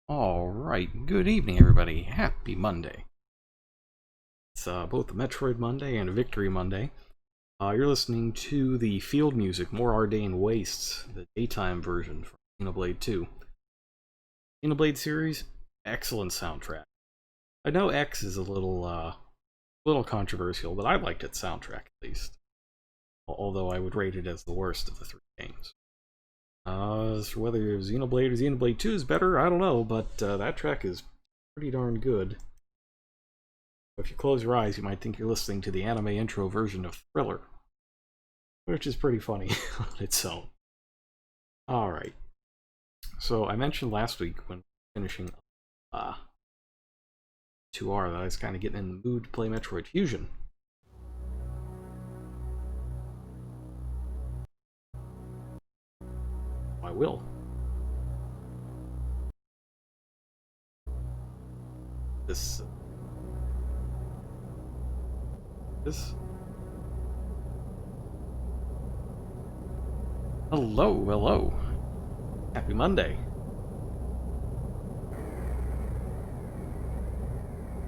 Alright, good evening everybody. Happy Monday. It's both a Metroid Monday and a Victory Monday. You're listening to the field music, More Arcane Wastes, the daytime version from Xenoblade 2. Xenoblade series, excellent soundtrack. I know X is a little controversial, but I liked its soundtrack at least. Although I would rate it as the worst of the three games. As for whether Xenoblade or Xenoblade 2 is better, I don't know, but that track is pretty darn good. If you close your eyes, you might think you're listening to the anime intro version of Thriller, which is pretty funny on its own. Alright, so I mentioned last week when finishing 2R that I was kind of getting in the mood to play Metroid Fusion. I will. This. Hello. Happy Monday.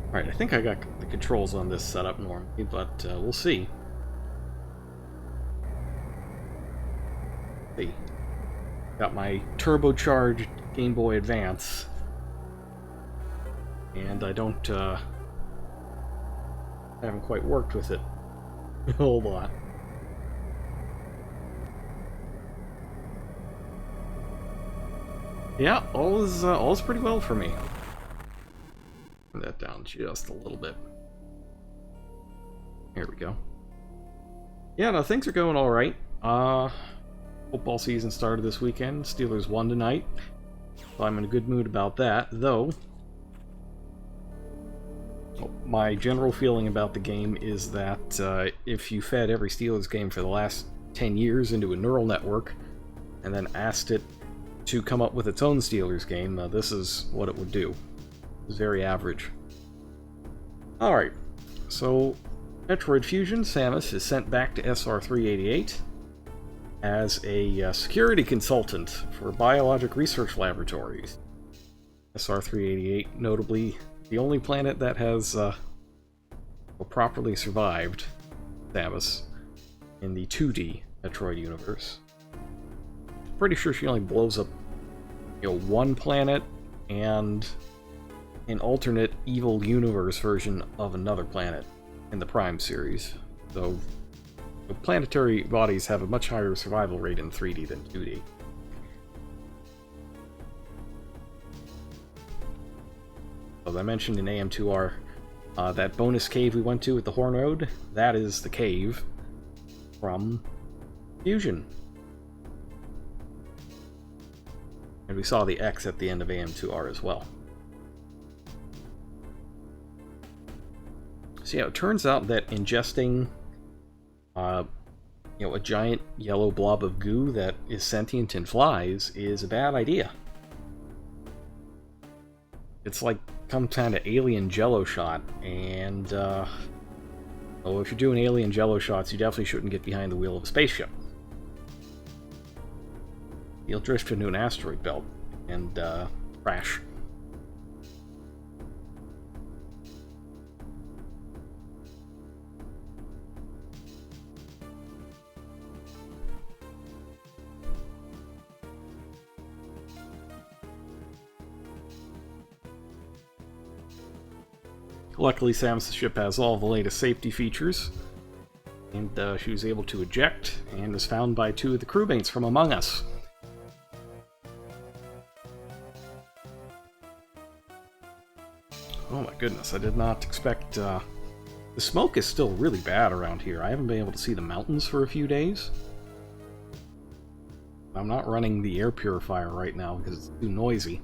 Alright, I think I got the controls on this set up normally, but we'll see. See. Got my turbocharged Game Boy Advance. And I haven't quite worked with it a whole lot. Yeah, all is pretty well for me. Turn that down just a little bit. Here we go. Yeah, no, things are going all right. Football season started this weekend. Steelers won tonight, so I'm in a good mood about that. Though, my general feeling about the game is that if you fed every Steelers game for the last 10 years into a neural network and then asked it to come up with its own Steelers game, this is what it would do. It's very average. Alright, so Metroid Fusion, Samus is sent back to SR-388 as a security consultant for biologic research laboratories. SR-388, notably the only planet that has properly survived Samus in the 2D Metroid universe. Pretty sure she only blows up, one planet and an alternate evil universe version of another planet in the Prime series. So planetary bodies have a much higher survival rate in 3D than 2D. As I mentioned in AM2R, that bonus cave we went to at the Horn Road, that is the cave from Fusion. And we saw the X at the end of AM2R as well. So yeah, it turns out that ingesting a giant yellow blob of goo that is sentient and flies is a bad idea. It's like some kind of alien jello shot, and if you're doing alien jello shots, you definitely shouldn't get behind the wheel of a spaceship. You'll drift into an asteroid belt and crash. Luckily, Samus' ship has all the latest safety features, and she was able to eject, and was found by two of the crewmates from Among Us. Oh my goodness, I did not expect... The smoke is still really bad around here. I haven't been able to see the mountains for a few days. I'm not running the air purifier right now because it's too noisy.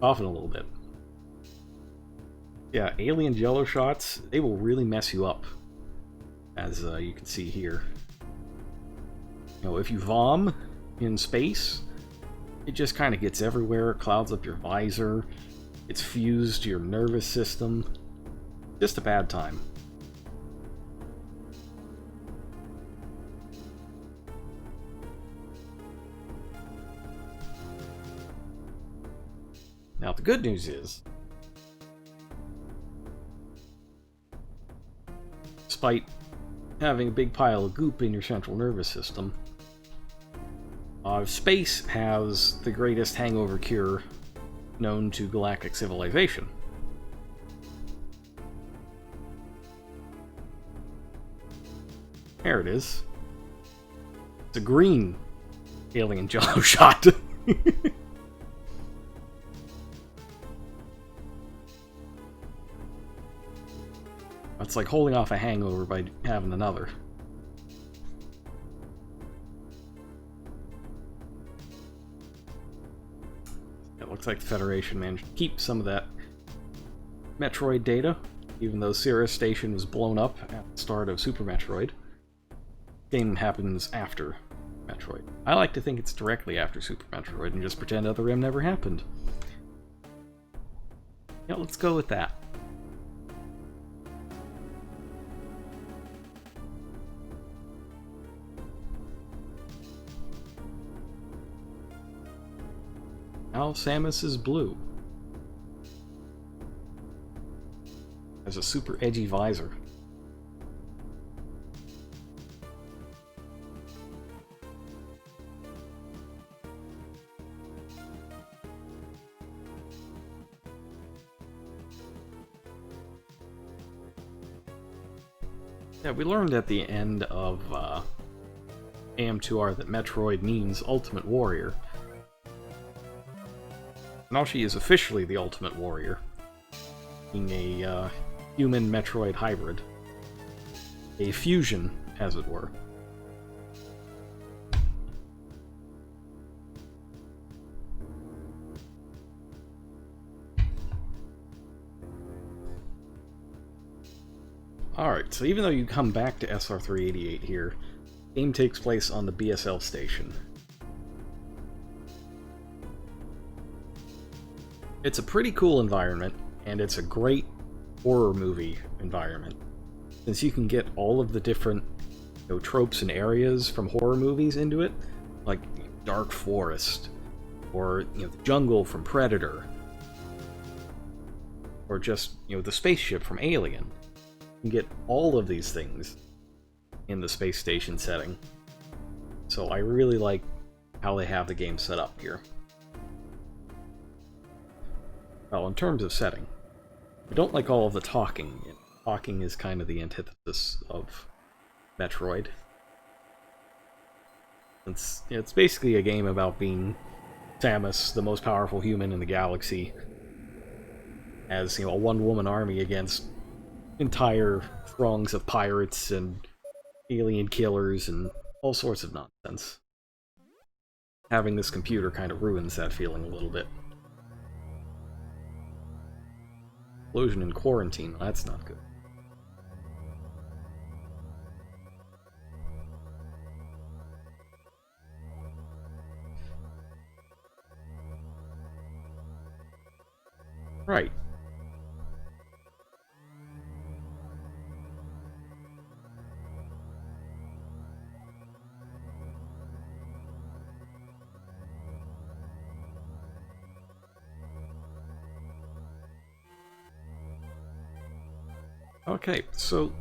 Soften a little bit. Yeah, alien jello shots, they will really mess you up, as you can see here. If you vom in space, it just kind of gets everywhere, clouds up your visor, it's fused to your nervous system. Just a bad time. Now, the good news is, despite having a big pile of goop in your central nervous system, space has the greatest hangover cure known to galactic civilization. There it is. It's a green alien jello shot. It's like holding off a hangover by having another. It looks like the Federation managed to keep some of that Metroid data, even though Cirrus Station was blown up at the start of Super Metroid. The game happens after Metroid. I like to think it's directly after Super Metroid and just pretend Other M never happened. Yeah, let's go with that. Now Samus is blue. Has a super edgy visor. Yeah, we learned at the end of AM2R that Metroid means Ultimate Warrior. Now she is officially the Ultimate Warrior, being a human Metroid hybrid. A fusion, as it were. Alright, so even though you come back to SR388 here, the game takes place on the BSL station. It's a pretty cool environment, and it's a great horror movie environment. Since you can get all of the different tropes and areas from horror movies into it, like dark forest, or the jungle from Predator, or just the spaceship from Alien. You can get all of these things in the space station setting. So I really like how they have the game set up here. Well, in terms of setting, I don't like all of the talking. Talking is kind of the antithesis of Metroid. It's basically a game about being Samus, the most powerful human in the galaxy, as a one-woman army against entire throngs of pirates and alien killers and all sorts of nonsense. Having this computer kind of ruins that feeling a little bit. Explosion in quarantine, that's not good. Right. Okay, so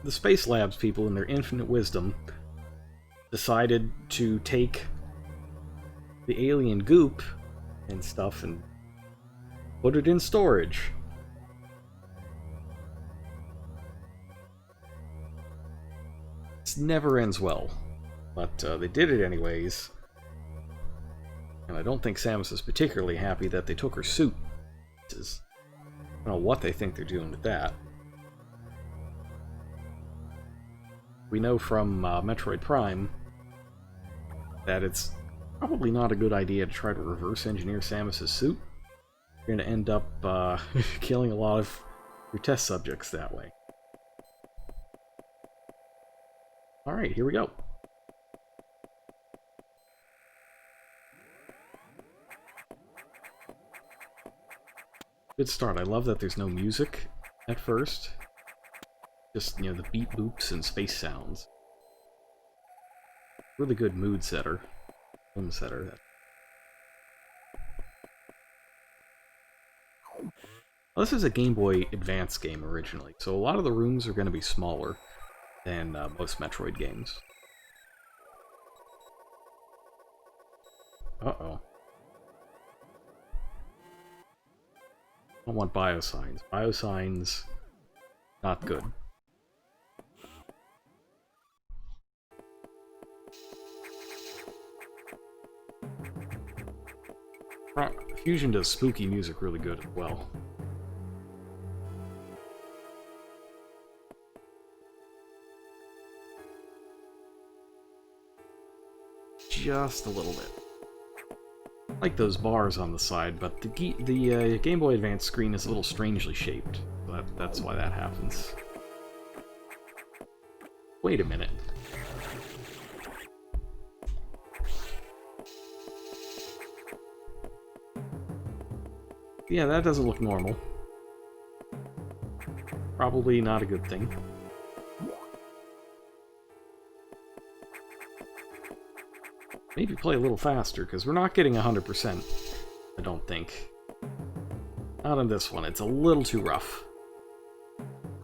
the Space Labs people, in their infinite wisdom, decided to take the alien goop and stuff and put it in storage. This never ends well, but they did it anyways. And I don't think Samus is particularly happy that they took her suit. I don't know what they think they're doing with that. We know from Metroid Prime that it's probably not a good idea to try to reverse engineer Samus's suit. You're going to end up killing a lot of your test subjects that way. Alright, here we go. Good start. I love that there's no music at first. Just, the beep boops and space sounds. Really good mood setter. Film setter. Well, this is a Game Boy Advance game originally, so a lot of the rooms are going to be smaller than most Metroid games. Uh-oh. I don't want biosigns. Biosigns, not good. Fusion does spooky music really good as well. Just a little bit. I like those bars on the side, but the Game Boy Advance screen is a little strangely shaped. That's why that happens. Wait a minute. Yeah, that doesn't look normal. Probably not a good thing. Maybe play a little faster, because we're not getting 100%, I don't think. Not on this one, it's a little too rough.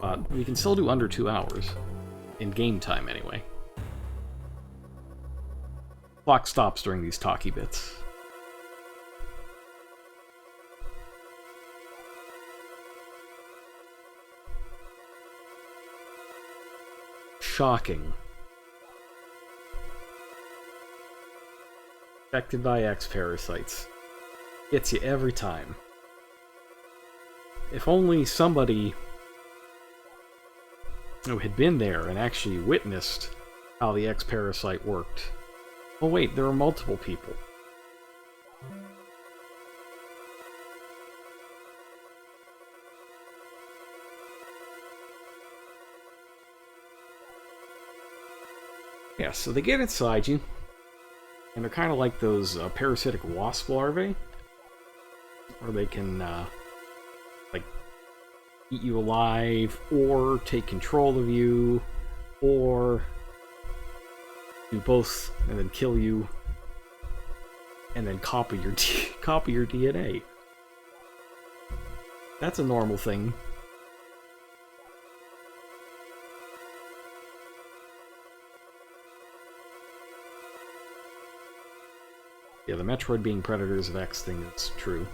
But we can still do under 2 hours. In game time, anyway. Clock stops during these talkie bits. Shocking. Affected by X parasites. Gets you every time. If only somebody who had been there and actually witnessed how the X parasite worked. Oh wait, there are multiple people. Yeah, so they get inside you, and they're kind of like those parasitic wasp larvae, where they can, like, eat you alive, or take control of you, or do both, and then kill you, and then copy your DNA. That's a normal thing. Yeah, the Metroid being predators of X thing is true.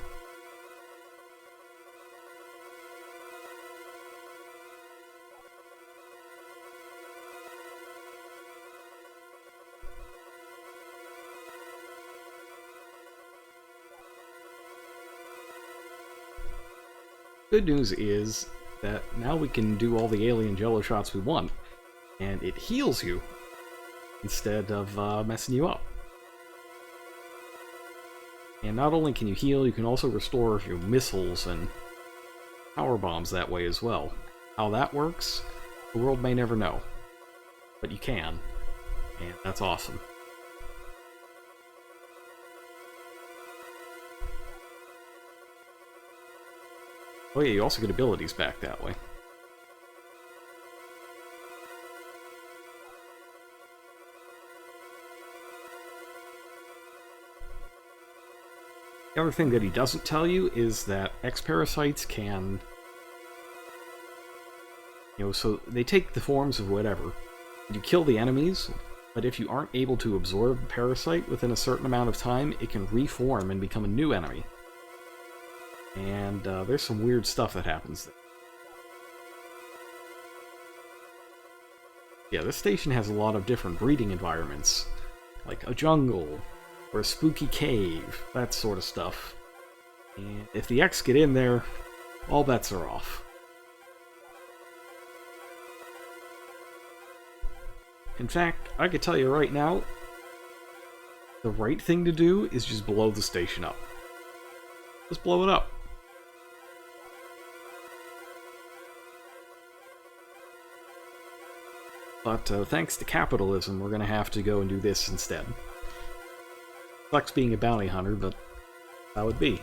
Good news is that now we can do all the alien jello shots we want, and it heals you instead of messing you up. And not only can you heal, you can also restore your missiles and power bombs that way as well. How that works, the world may never know. But you can, and that's awesome. Oh yeah, you also get abilities back that way. The other thing that he doesn't tell you is that X-parasites can... so they take the forms of whatever. You kill the enemies, but if you aren't able to absorb the parasite within a certain amount of time, it can reform and become a new enemy. And there's some weird stuff that happens there. Yeah, this station has a lot of different breeding environments, like a jungle, or a spooky cave, that sort of stuff. And if the X get in there, all bets are off. In fact, I could tell you right now, the right thing to do is just blow the station up. Just blow it up. But thanks to capitalism, we're going to have to go and do this instead. Sucks being a bounty hunter, but that would be.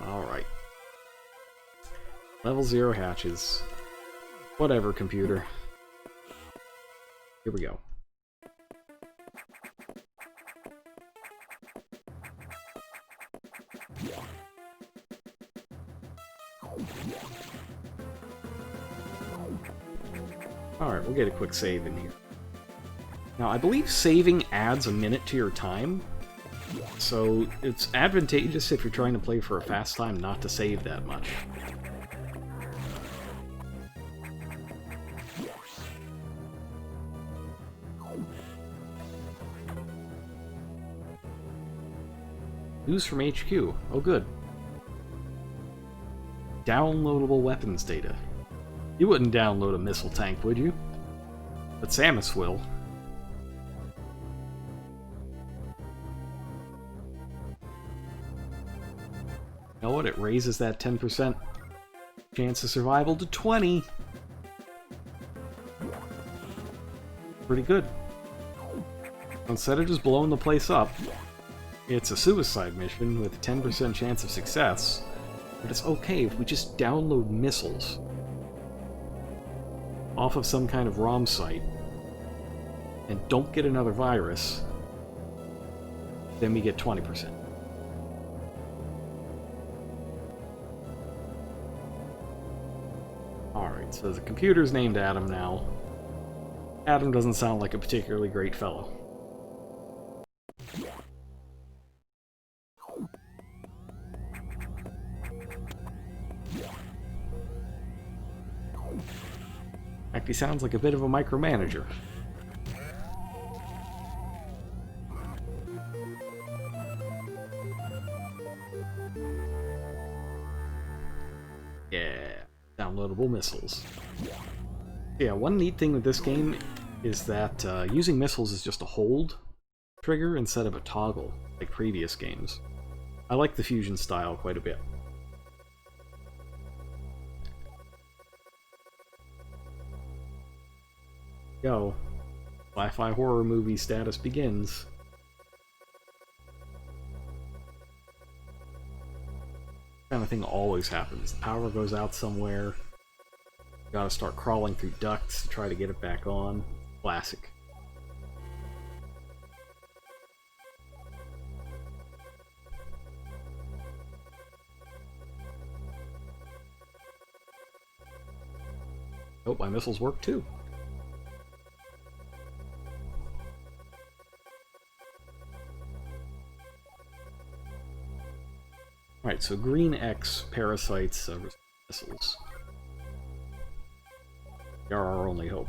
Alright. Level 0 hatches. Whatever, computer. Here we go. Alright, we'll get a quick save in here. Now, I believe saving adds a minute to your time, so it's advantageous if you're trying to play for a fast time not to save that much. News from HQ. Oh, good. Downloadable weapons data. You wouldn't download a missile tank, would you? But Samus will. You know what? It raises that 10% chance of survival to 20. Pretty good. Instead of just blowing the place up, it's a suicide mission with a 10% chance of success, but it's okay if we just download missiles off of some kind of ROM site and don't get another virus, then we get 20%. Alright, so the computer's named Adam now. Adam doesn't sound like a particularly great fellow. He sounds like a bit of a micromanager. Yeah, downloadable missiles. Yeah, one neat thing with this game is that using missiles is just a hold trigger instead of a toggle, like previous games. I like the fusion style quite a bit. Go. Sci-fi horror movie status begins. This kind of thing always happens. The power goes out somewhere. You gotta start crawling through ducts to try to get it back on. Classic. Oh, my missiles work too. Alright, so green X parasites missiles. They're our only hope.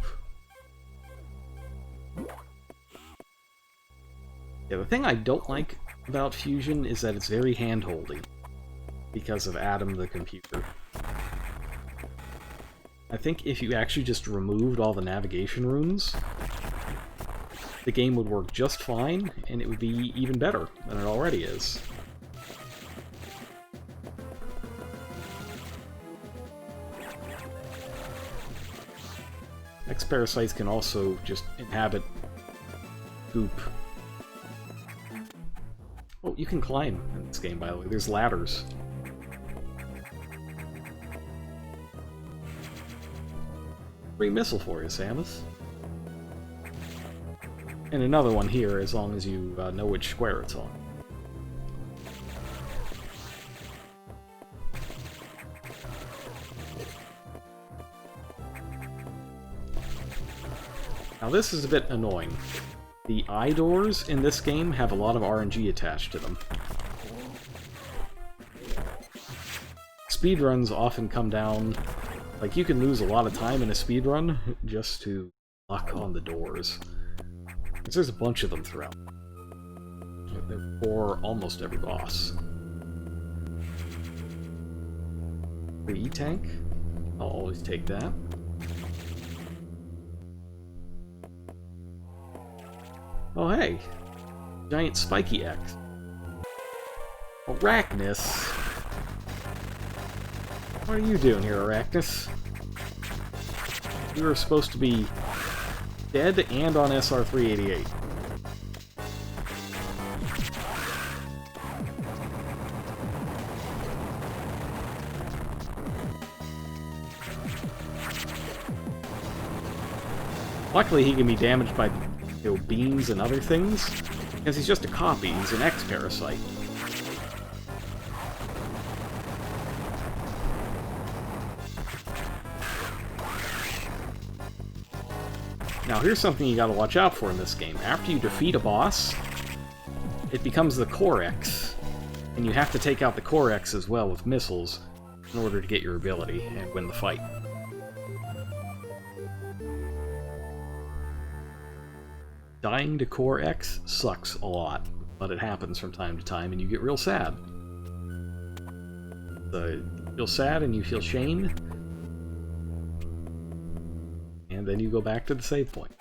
Yeah, the thing I don't like about Fusion is that it's very hand-holdy because of Adam the computer. I think if you actually just removed all the navigation runes, the game would work just fine, and it would be even better than it already is. X-parasites can also just inhabit goop. Oh, you can climb in this game, by the way. There's ladders. Free missile for you, Samus. And another one here, as long as you know which square it's on. Now this is a bit annoying. The eye doors in this game have a lot of RNG attached to them. Speedruns often come down... Like, you can lose a lot of time in a speedrun just to lock on the doors. Because there's a bunch of them throughout. For almost every boss. The E-tank? I'll always take that. Oh hey! Giant spiky X. Arachnus! What are you doing here, Arachnus? You were supposed to be dead and on SR-388. Luckily he can be damaged by beams and other things, because he's just a copy, he's an X-parasite. Now here's something you gotta watch out for in this game. After you defeat a boss, it becomes the Core X, and you have to take out the Core X as well with missiles in order to get your ability and win the fight. Dying to Core X sucks a lot, but it happens from time to time, and you get real sad. You feel sad and you feel shame, and then you go back to the save point.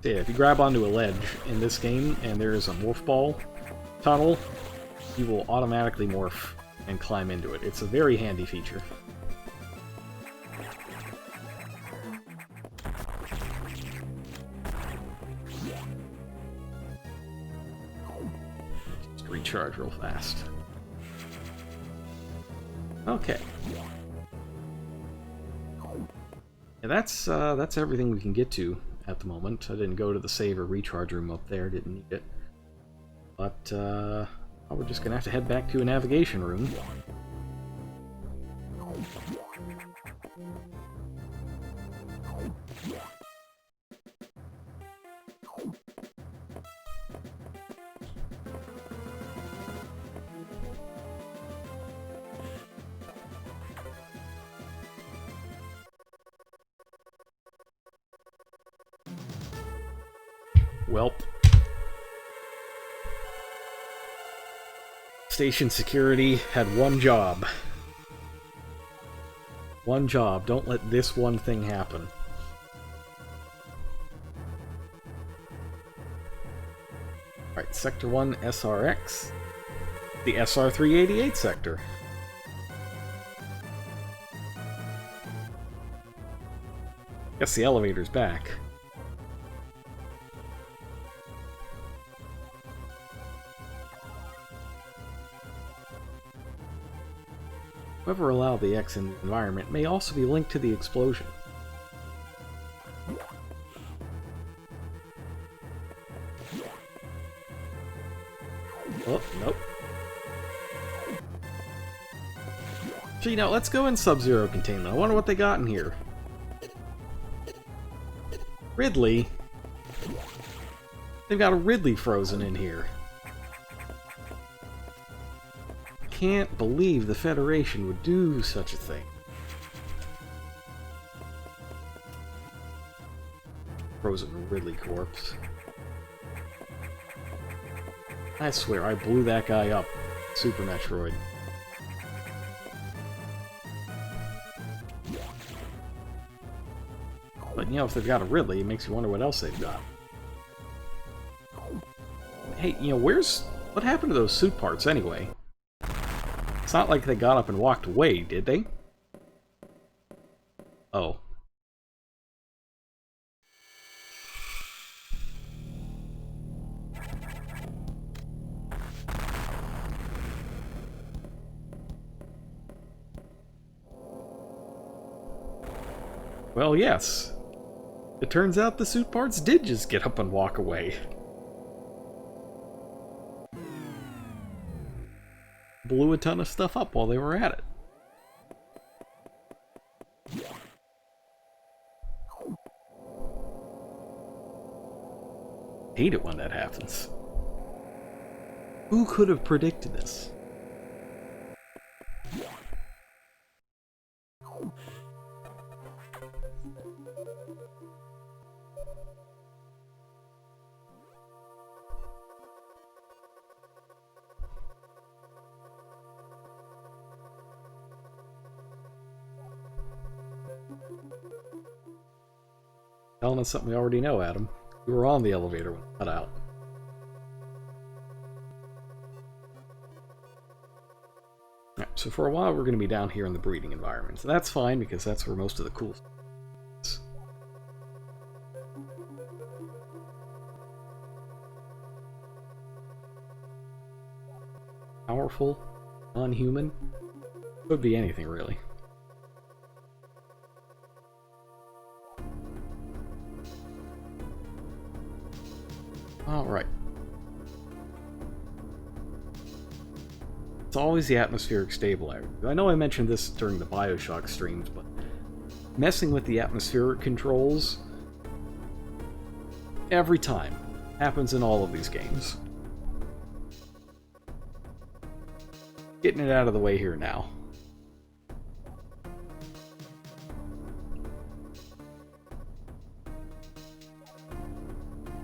So yeah, if you grab onto a ledge in this game and there is a morph ball tunnel, you will automatically morph and climb into it. It's a very handy feature. Just recharge real fast. Okay. Yeah, that's everything we can get to at the moment. I didn't go to the save or recharge room up there, didn't need it. But, we're just gonna have to head back to a navigation room. Welp. Station security had one job. One job. Don't let this one thing happen. Alright, Sector 1 SRX. The SR-388 sector. Guess the elevator's back. Whoever allowed the X in the environment may also be linked to the explosion. Oh, nope. So, let's go in Sub-Zero containment. I wonder what they got in here. Ridley? They've got a Ridley frozen in here. Can't believe the Federation would do such a thing. Frozen Ridley corpse. I swear, I blew that guy up. Super Metroid. But, if they've got a Ridley, it makes you wonder what else they've got. Hey, what happened to those suit parts, anyway? It's not like they got up and walked away, did they? Oh. Well, yes. It turns out the suit parts did just get up and walk away. Blew a ton of stuff up while they were at it. Hate it when that happens. Who could have predicted this? Telling us something we already know, Adam. We were on the elevator when it cut out. Alright, so for a while we're going to be down here in the breeding environment. So that's fine, because that's where most of the cool stuff is. Powerful? Non-human? Could be anything, really. Alright. It's always the atmospheric stabilizer. I know I mentioned this during the Bioshock streams, but messing with the atmospheric controls every time happens in all of these games. Getting it out of the way here now.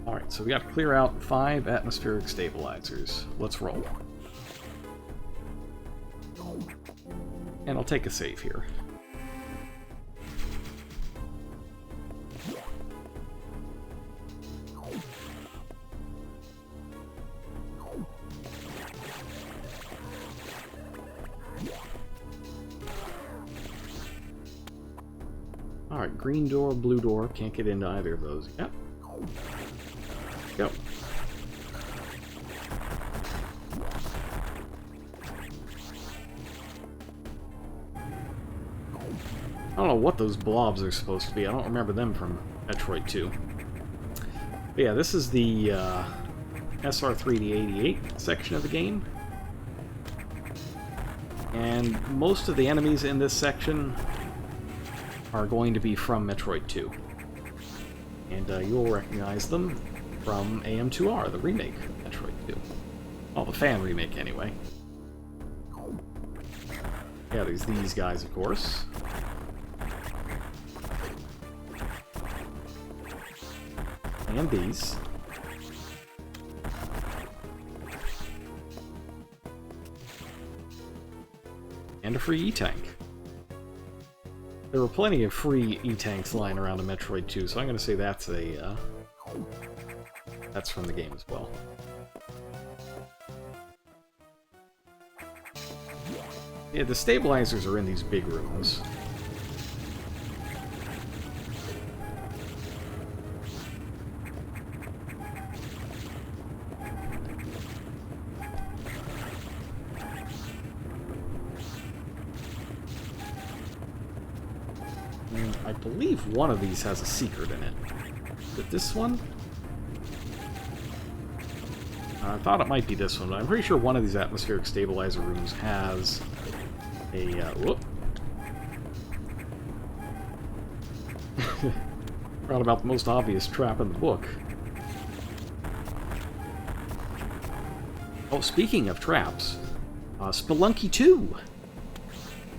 Alright, so we got to clear out 5 atmospheric stabilizers. Let's roll. And I'll take a save here. Alright, green door, blue door. Can't get into either of those yet. Go. I don't know what those blobs are supposed to be. I don't remember them from Metroid 2. But yeah, this is the SR3D88 section of the game. And most of the enemies in this section are going to be from Metroid 2. And you'll recognize them from AM2R, the remake of Metroid 2. Well, the fan remake, anyway. Yeah, there's these guys, of course. And these. And a free E-Tank. There were plenty of free E-Tanks lying around in Metroid 2, so I'm going to say that's a, that's from the game as well. Yeah, the stabilizers are in these big rooms. And I believe one of these has a secret in it. But this one? I thought it might be this one, but I'm pretty sure one of these atmospheric stabilizer rooms has a, whoop. Forgot about the most obvious trap in the book. Oh, speaking of traps, Spelunky 2!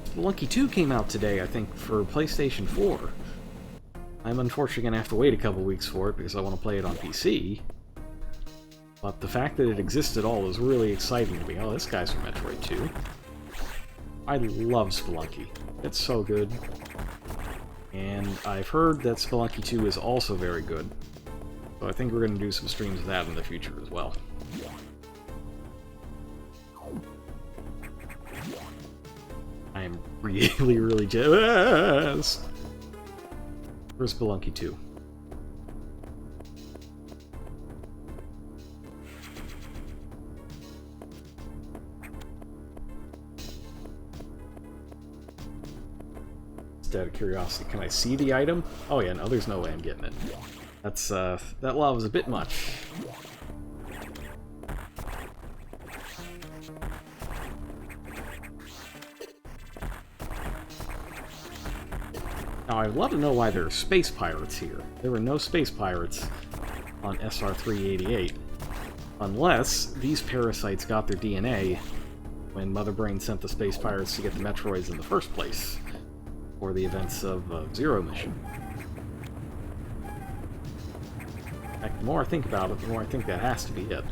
Spelunky 2 came out today, I think, for PlayStation 4. I'm unfortunately going to have to wait a couple weeks for it because I want to play it on PC. But the fact that it exists at all is really exciting to me. Oh, this guy's from Metroid 2. I love Spelunky. It's so good. And I've heard that Spelunky 2 is also very good. So I think we're going to do some streams of that in the future as well. I am really, really jealous. Where's Spelunky 2? Just out of curiosity, can I see the item? Oh yeah, no, there's no way I'm getting it. That's, that lava is a bit much. Now, I'd love to know why there are space pirates here. There were no space pirates on SR388. Unless these parasites got their DNA when Mother Brain sent the space pirates to get the Metroids in the first place, for the events of Zero Mission. In fact, the more I think about it, the more I think that has to be it.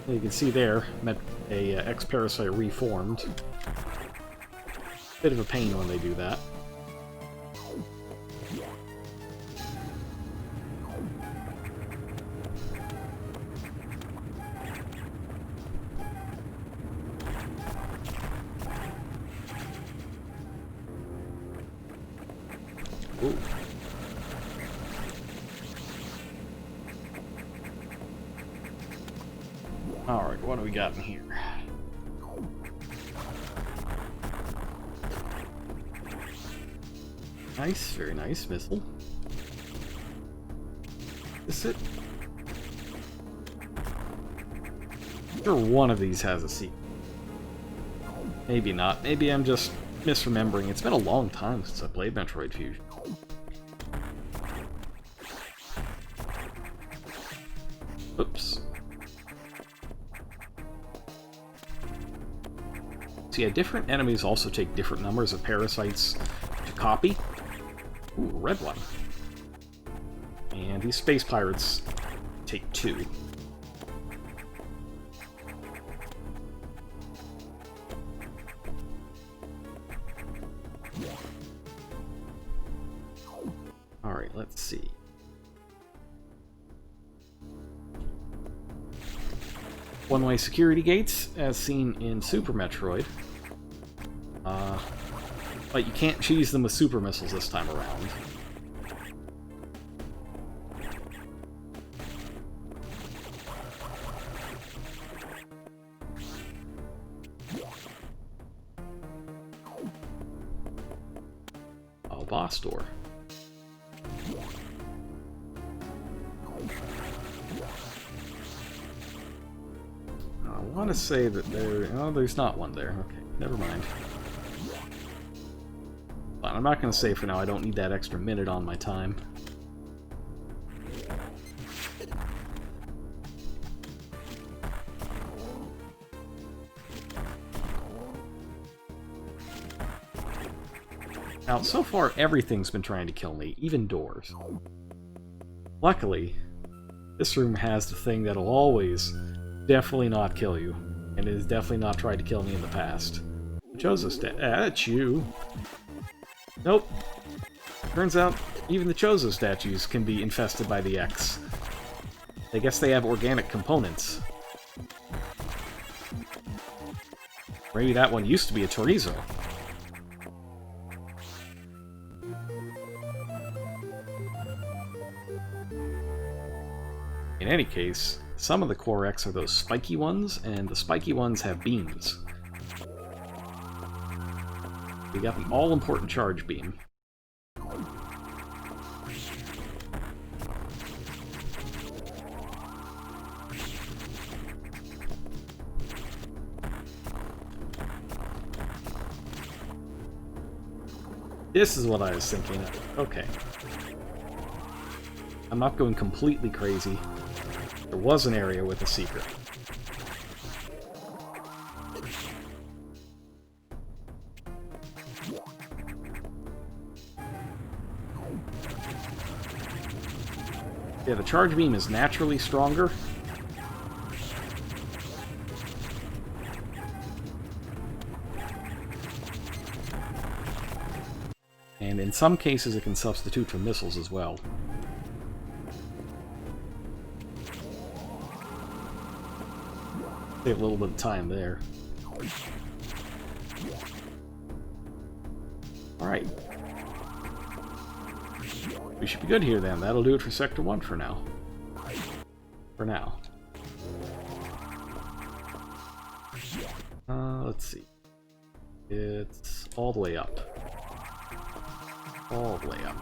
You can see there, a X-Parasite reformed. Bit of a pain when they do that. Ooh. Alright, what do we got in here? Nice, very nice missile. Is it? I'm sure one of these has a secret. Maybe not. Maybe I'm just misremembering. It's been a long time since I played Metroid Fusion. Oops. So yeah, different enemies also take different numbers of parasites to copy. Ooh, red one. And these space pirates take 2. Alright, let's see. One-way security gates, as seen in Super Metroid. But you can't cheese them with super missiles this time around. Oh, boss door. I want to say that there... Oh, there's not one there. Okay, never mind. But I'm not going to say for now. I don't need that extra minute on my time. Now, so far, everything's been trying to kill me, even doors. Luckily, this room has the thing that'll always definitely not kill you, and it has definitely not tried to kill me in the past. Chozo that's you. Nope. Turns out, even the Chozo statues can be infested by the X. I guess they have organic components. Maybe that one used to be a Chorizo. In any case, some of the Core X are those spiky ones, and the spiky ones have beams. We got the all-important charge beam. This is what I was thinking of. Okay. I'm not going completely crazy. There was an area with a secret. Yeah, the charge beam is naturally stronger. And in some cases it can substitute for missiles as well. Save a little bit of time there. Alright. We should be good here then. That'll do it for Sector 1 for now. For now. Let's see. It's all the way up. All the way up.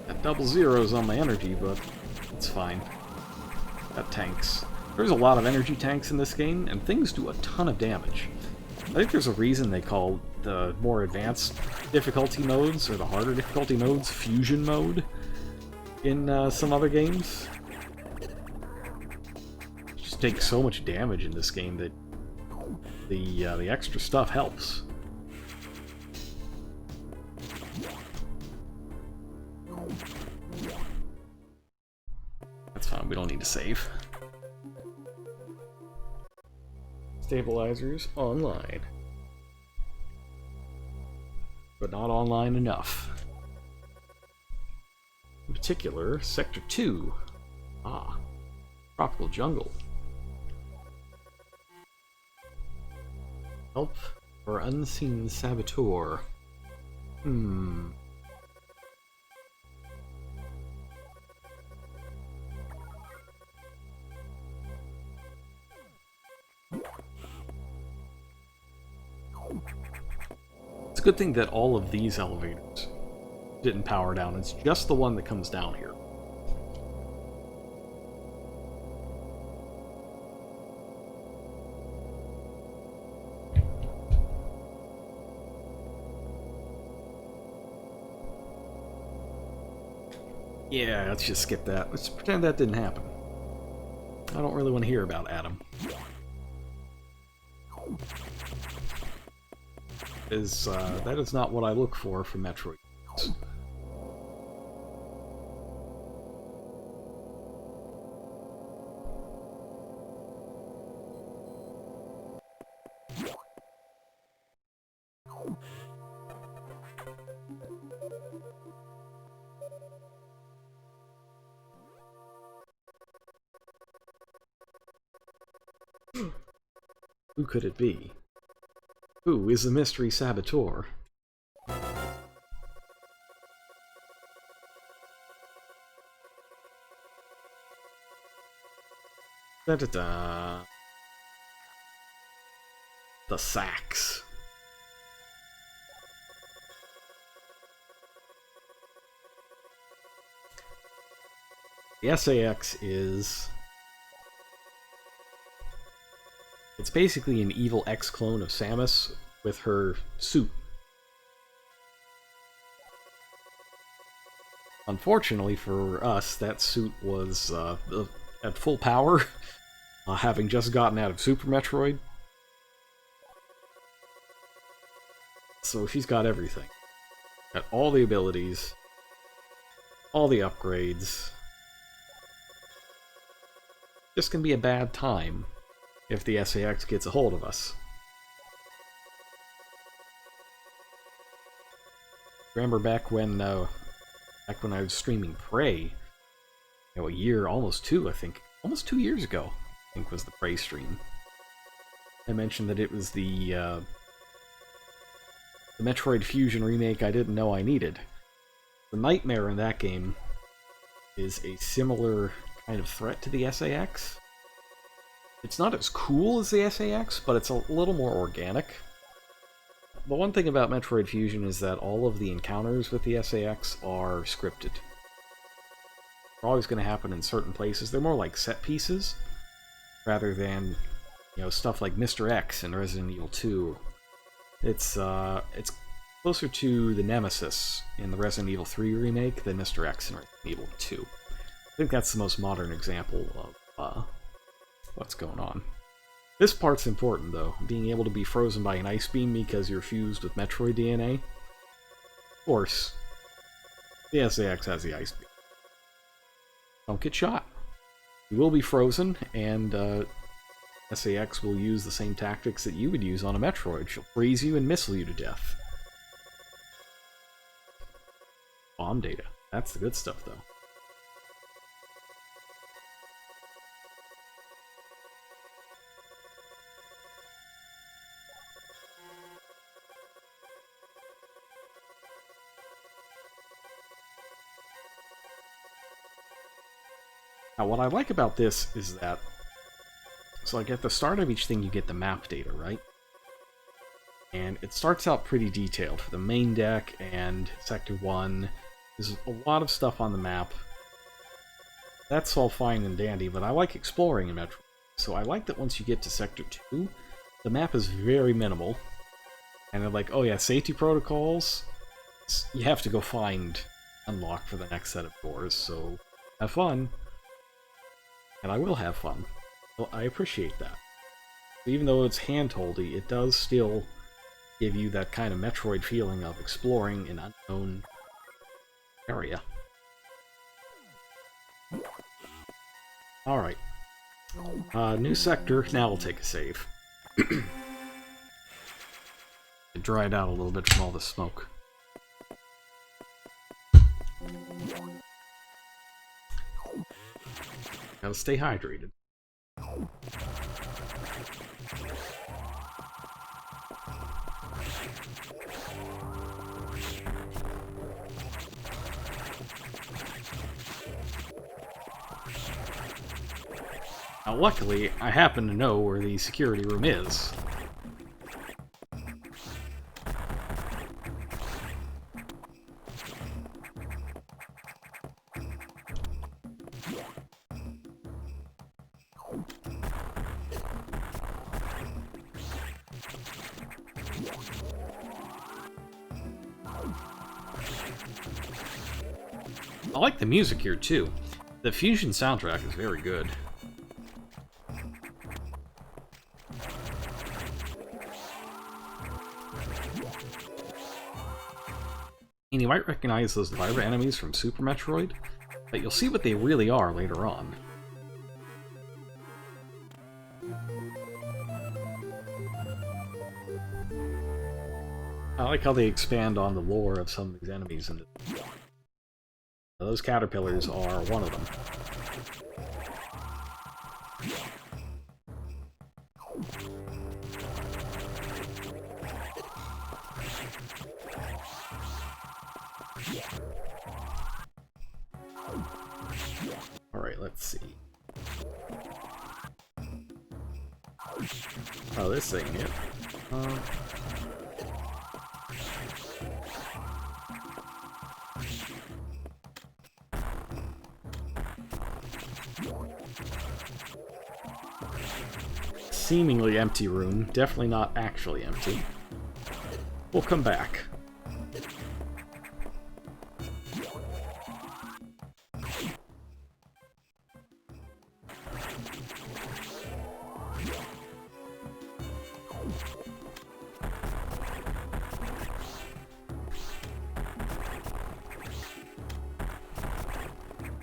Got double zeros on my energy, but it's fine. Got tanks. There's a lot of energy tanks in this game, and things do a ton of damage. I think there's a reason they call the more advanced difficulty modes, or the harder difficulty modes, fusion mode in some other games. It just takes so much damage in this game that the extra stuff helps. That's fine, we don't need to save. Stabilizers online. But not online enough. In particular, Sector 2. Ah, Tropical Jungle. Help for unseen saboteur. a good thing that all of these elevators didn't power down. It's just the one that comes down here. Yeah, let's just skip that. Let's pretend that didn't happen. I don't really want to hear about Adam. That is not what I look for from Metroid. Who could it be? Who is the mystery saboteur? Da-da-da. The Sax. The SAX is... It's basically an evil X-clone of Samus with her suit. Unfortunately for us, that suit was at full power, having just gotten out of Super Metroid. So she's got everything. Got all the abilities, all the upgrades. This can be a bad time if the SAX gets a hold of us. Remember back when I was streaming Prey, a year, almost 2 years ago, I think was the Prey stream. I mentioned that it was the Metroid Fusion remake I didn't know I needed. The nightmare in that game is a similar kind of threat to the SAX. It's not as cool as the SAX, but it's a little more organic. The one thing about Metroid Fusion is that all of the encounters with the SAX are scripted. They're always going to happen in certain places. They're more like set pieces, rather than, stuff like Mr. X in Resident Evil 2. It's closer to the Nemesis in the Resident Evil 3 remake than Mr. X in Resident Evil 2. I think that's the most modern example of what's going on. This part's important, though. Being able to be frozen by an ice beam because you're fused with Metroid DNA. Of course, the SAX has the ice beam. Don't get shot. You will be frozen, and SAX will use the same tactics that you would use on a Metroid. She'll freeze you and missile you to death. Bomb data. That's the good stuff, though. Now, what I like about this is that, so like at the start of each thing you get the map data, right? And it starts out pretty detailed for the main deck and Sector 1. There's a lot of stuff on the map. That's all fine and dandy, but I like exploring in Metroid. So I like that once you get to Sector 2, the map is very minimal. And they're like, oh yeah, safety protocols, you have to go find unlock for the next set of doors, so have fun. And I will have fun. Well, I appreciate that. Even though it's hand-holdy, it does still give you that kind of Metroid feeling of exploring an unknown area. Alright. New sector. Now we'll take a save. It dried out a little bit from all the smoke. Gotta stay hydrated. Now, luckily, I happen to know where the security room is. I like the music here, too. The Fusion soundtrack is very good. And you might recognize those larva enemies from Super Metroid, but you'll see what they really are later on. I like how they expand on the lore of some of these enemies. And those caterpillars are one of them. Alright, let's see. Oh, this thing, yep. Seemingly empty room, definitely not actually empty. We'll come back.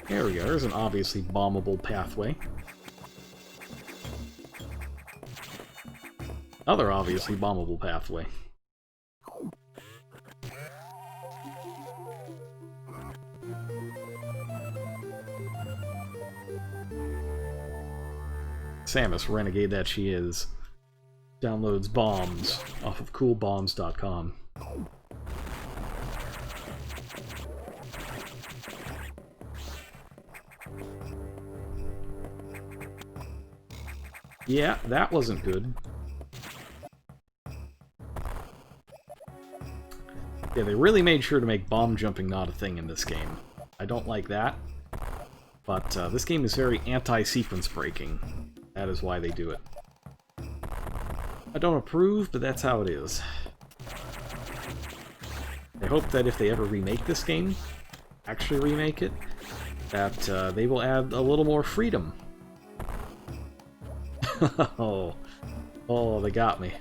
There we go, there's an obviously bombable pathway. Other obviously bombable pathway. Samus, renegade that she is, downloads bombs off of coolbombs.com. Yeah, that wasn't good. Yeah, they really made sure to make bomb jumping not a thing in this game. I don't like that, but this game is very anti-sequence breaking. That is why they do it. I don't approve, but that's how it is. I hope that if they ever remake this game, actually remake it, that they will add a little more freedom. Oh, they got me.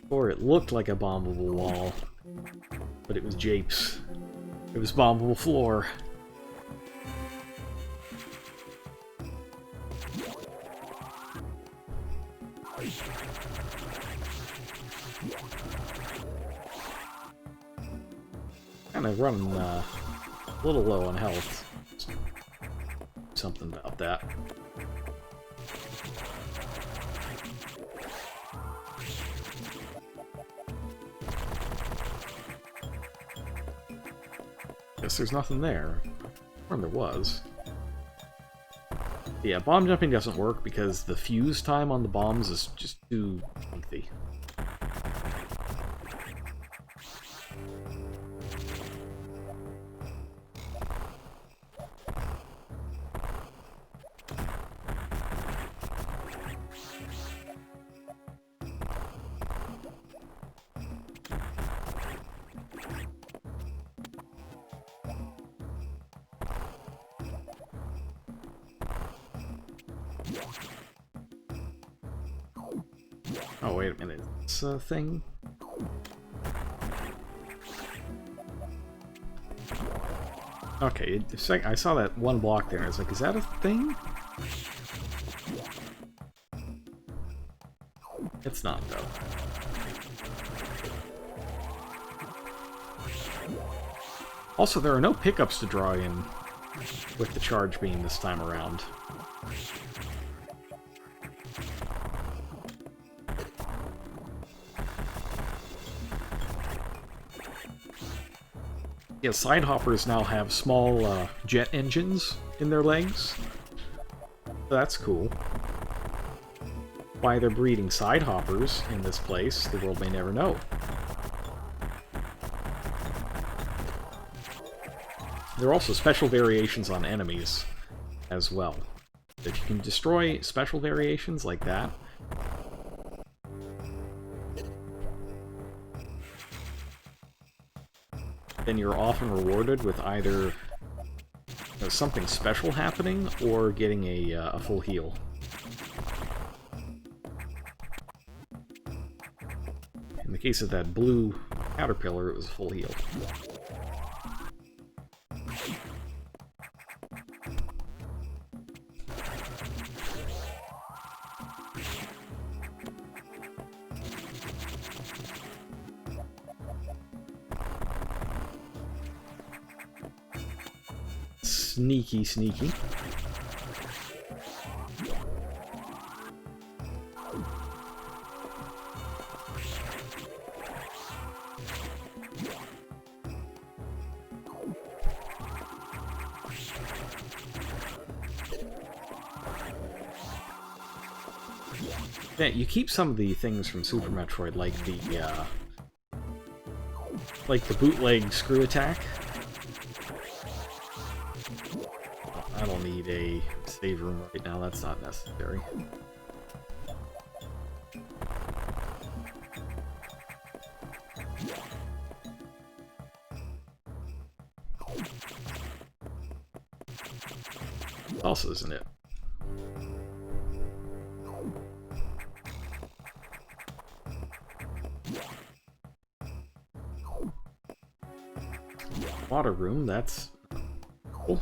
Or it looked like a bombable wall, but it was japes. It was bombable floor. Kind of running a little low on health. Something about that. Guess there's nothing there. Or there was. Yeah, bomb jumping doesn't work because the fuse time on the bombs is just too lengthy. Oh, wait a minute. It's a thing? Okay, I saw that one block there, and I was like, is that a thing? It's not, though. Also, there are no pickups to draw in with the charge beam this time around. Yeah, side hoppers now have small jet engines in their legs. So that's cool. Why they're breeding side hoppers in this place, the world may never know. There are also special variations on enemies as well. If you can destroy special variations like that, then you're often rewarded with either something special happening or getting a full heal. In the case of that blue caterpillar, it was a full heal. Sneaky, sneaky. Yeah, you keep some of the things from Super Metroid, like the bootleg screw attack. I don't need a save room right now, that's not necessary. What else isn't it? Water room, that's cool.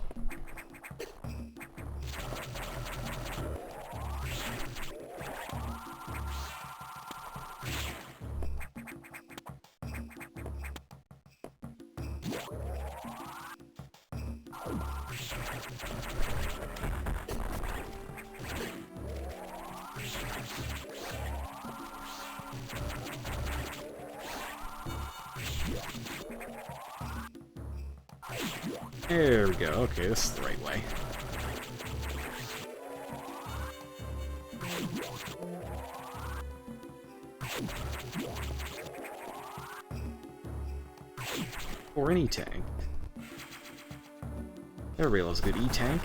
There we go. Okay, this is the right way. Or an E-tank. Everybody loves a good E-tank.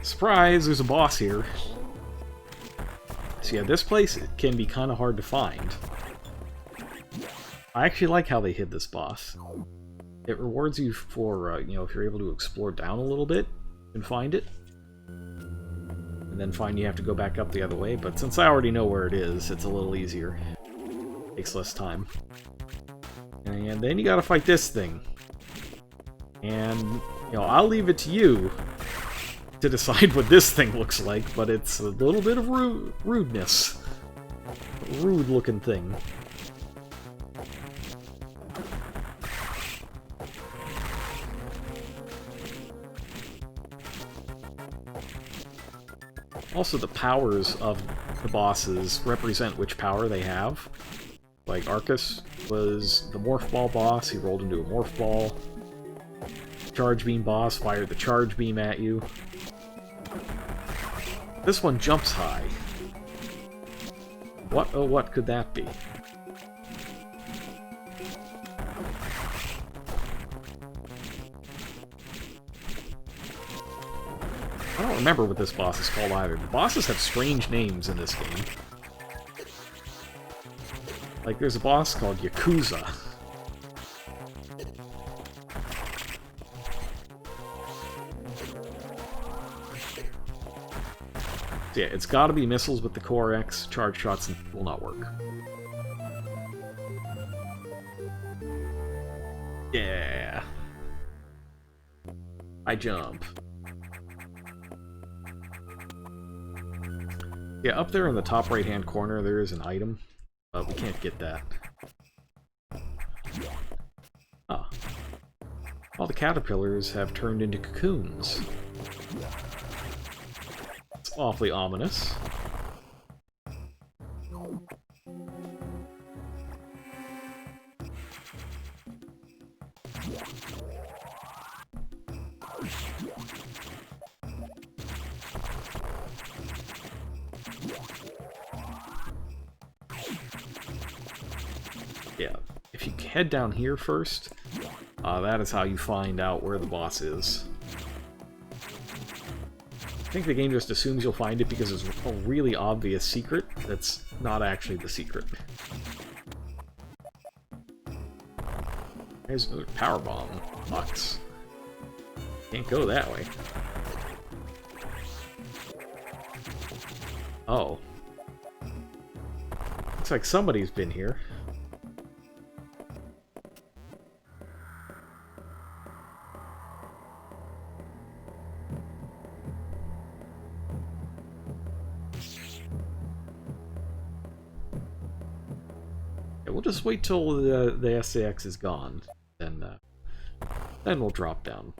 Surprise! There's a boss here. So yeah, this place can be kind of hard to find. I actually like how they hid this boss. It rewards you for, you know, if you're able to explore down a little bit and find it. And then find you have to go back up the other way, but since I already know where it is, it's a little easier. Takes less time. And then you gotta fight this thing. And, you know, I'll leave it to you to decide what this thing looks like, but it's a little bit of rudeness. A rude-looking thing. Also, the powers of the bosses represent which power they have. Like, Arcus was the Morph Ball boss, he rolled into a Morph Ball. Charge Beam boss fired the Charge Beam at you. This one jumps high. What, oh, what could that be? I don't remember what this boss is called either. The bosses have strange names in this game. Like, there's a boss called Yakuza. So yeah, it's gotta be missiles with the Core X. Charge shots will not work. Yeah. I jump. Yeah, up there in the top right-hand corner, there is an item. We can't get that. Ah. All the caterpillars have turned into cocoons. It's awfully ominous. Yeah, if you head down here first, that is how you find out where the boss is. I think the game just assumes you'll find it because it's a really obvious secret that's not actually the secret. There's another power bomb box. Can't go that way. Oh. Looks like somebody's been here. Yeah, we'll just wait till the SAX is gone, then we'll drop down.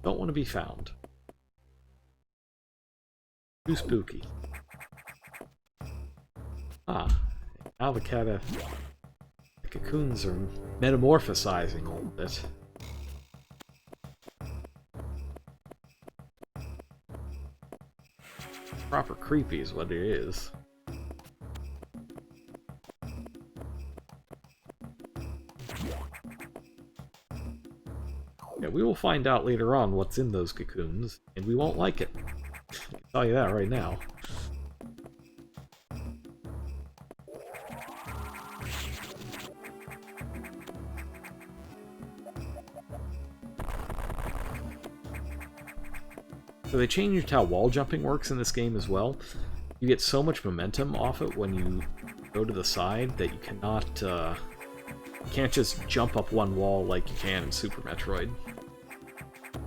Don't want to be found. Too spooky. Ah, avocado. The cocoons are metamorphosizing a little bit. Proper creepy is what it is. Yeah, we will find out later on what's in those cocoons, and we won't like it. I can tell you that right now. So they changed how wall jumping works in this game as well. You get so much momentum off it when you go to the side that you cannot, you can't just jump up one wall like you can in Super Metroid.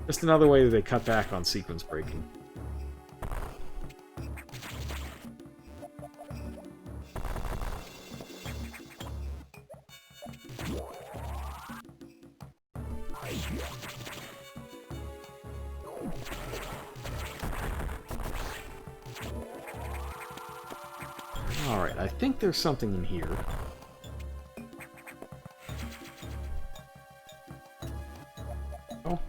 Just another way that they cut back on sequence breaking. Alright, I think there's something in here. Oh.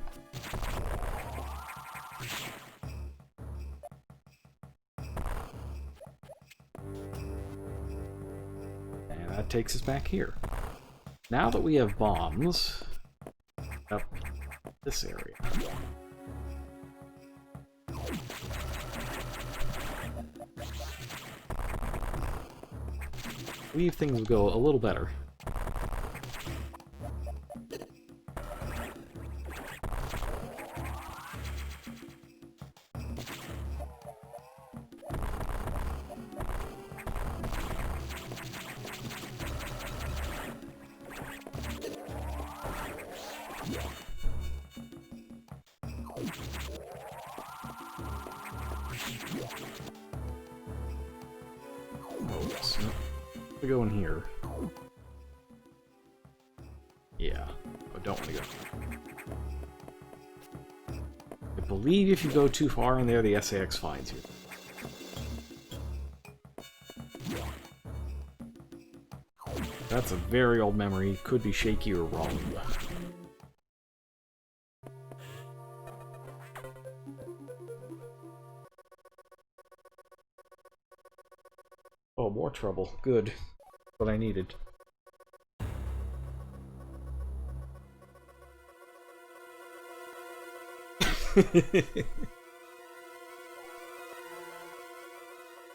And that takes us back here. Now that we have bombs up this area. Leave things go a little better. We go in here. Yeah, I don't want to go. I believe if you go too far in there, the SAX finds you. That's a very old memory. Could be shaky or wrong. Oh, more trouble. Good. What I needed.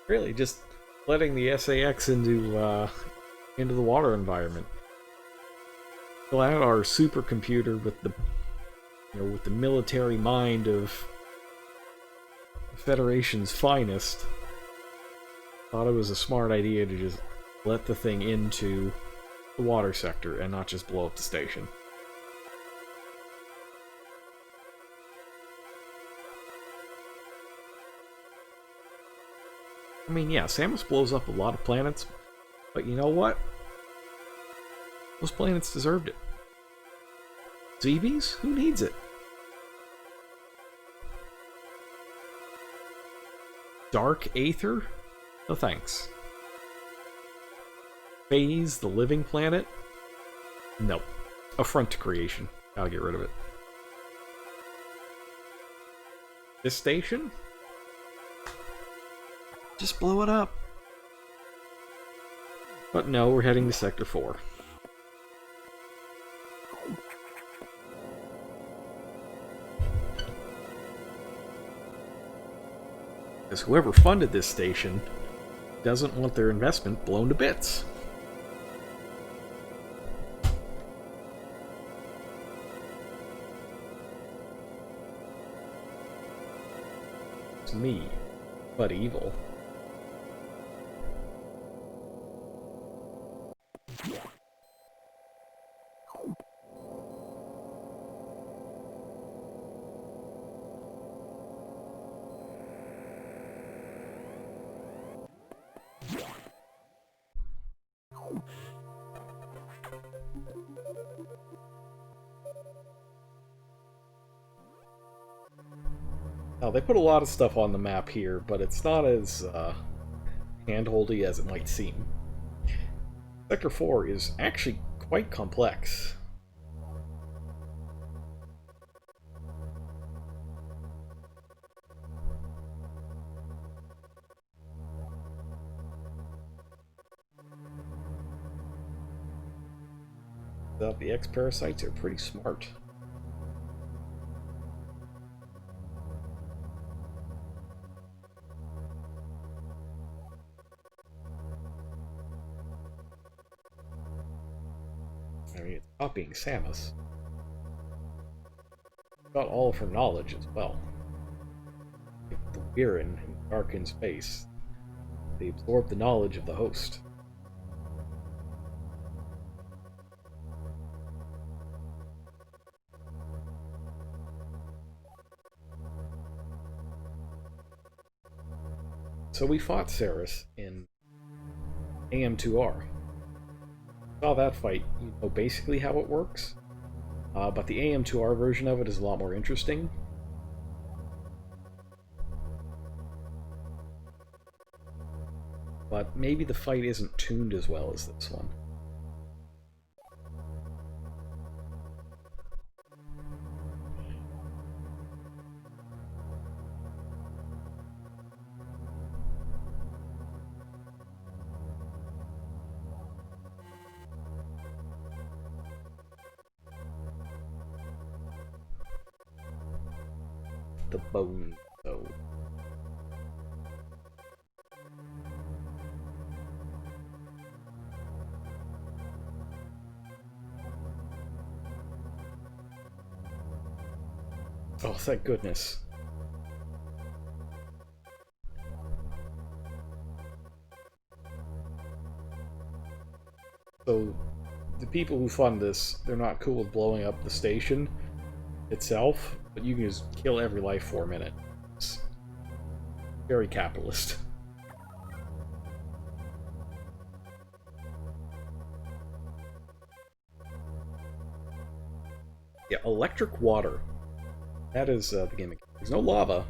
Really, just letting the SAX into the water environment. Glad our supercomputer with the with the military mind of the Federation's finest thought it was a smart idea to just let the thing into the water sector and not just blow up the station. I mean, yeah, Samus blows up a lot of planets, but you know what? Those planets deserved it. ZBs? Who needs it? Dark Aether? No thanks. Phase, the living planet? Nope. Affront to creation. Gotta get rid of it. This station? Just blow it up. But no, we're heading to Sector 4. Because whoever funded this station doesn't want their investment blown to bits. It's me, but evil. Now, they put a lot of stuff on the map here, but it's not as handholdy as it might seem. Sector 4 is actually quite complex. The X-Parasites are pretty smart. I mean, it's copying Samus. Got all of her knowledge as well. Like the Viren who darken space. They absorb the knowledge of the host. So we fought Ceres in AM2R. Saw that fight, you know basically how it works, but the AM2R version of it is a lot more interesting. But maybe the fight isn't tuned as well as this one. The bone, though. Oh, thank goodness. So, the people who fund this, they're not cool with blowing up the station itself, but you can just kill every life form in it. It's very capitalist. Yeah, electric water. That is the gimmick. There's no lava,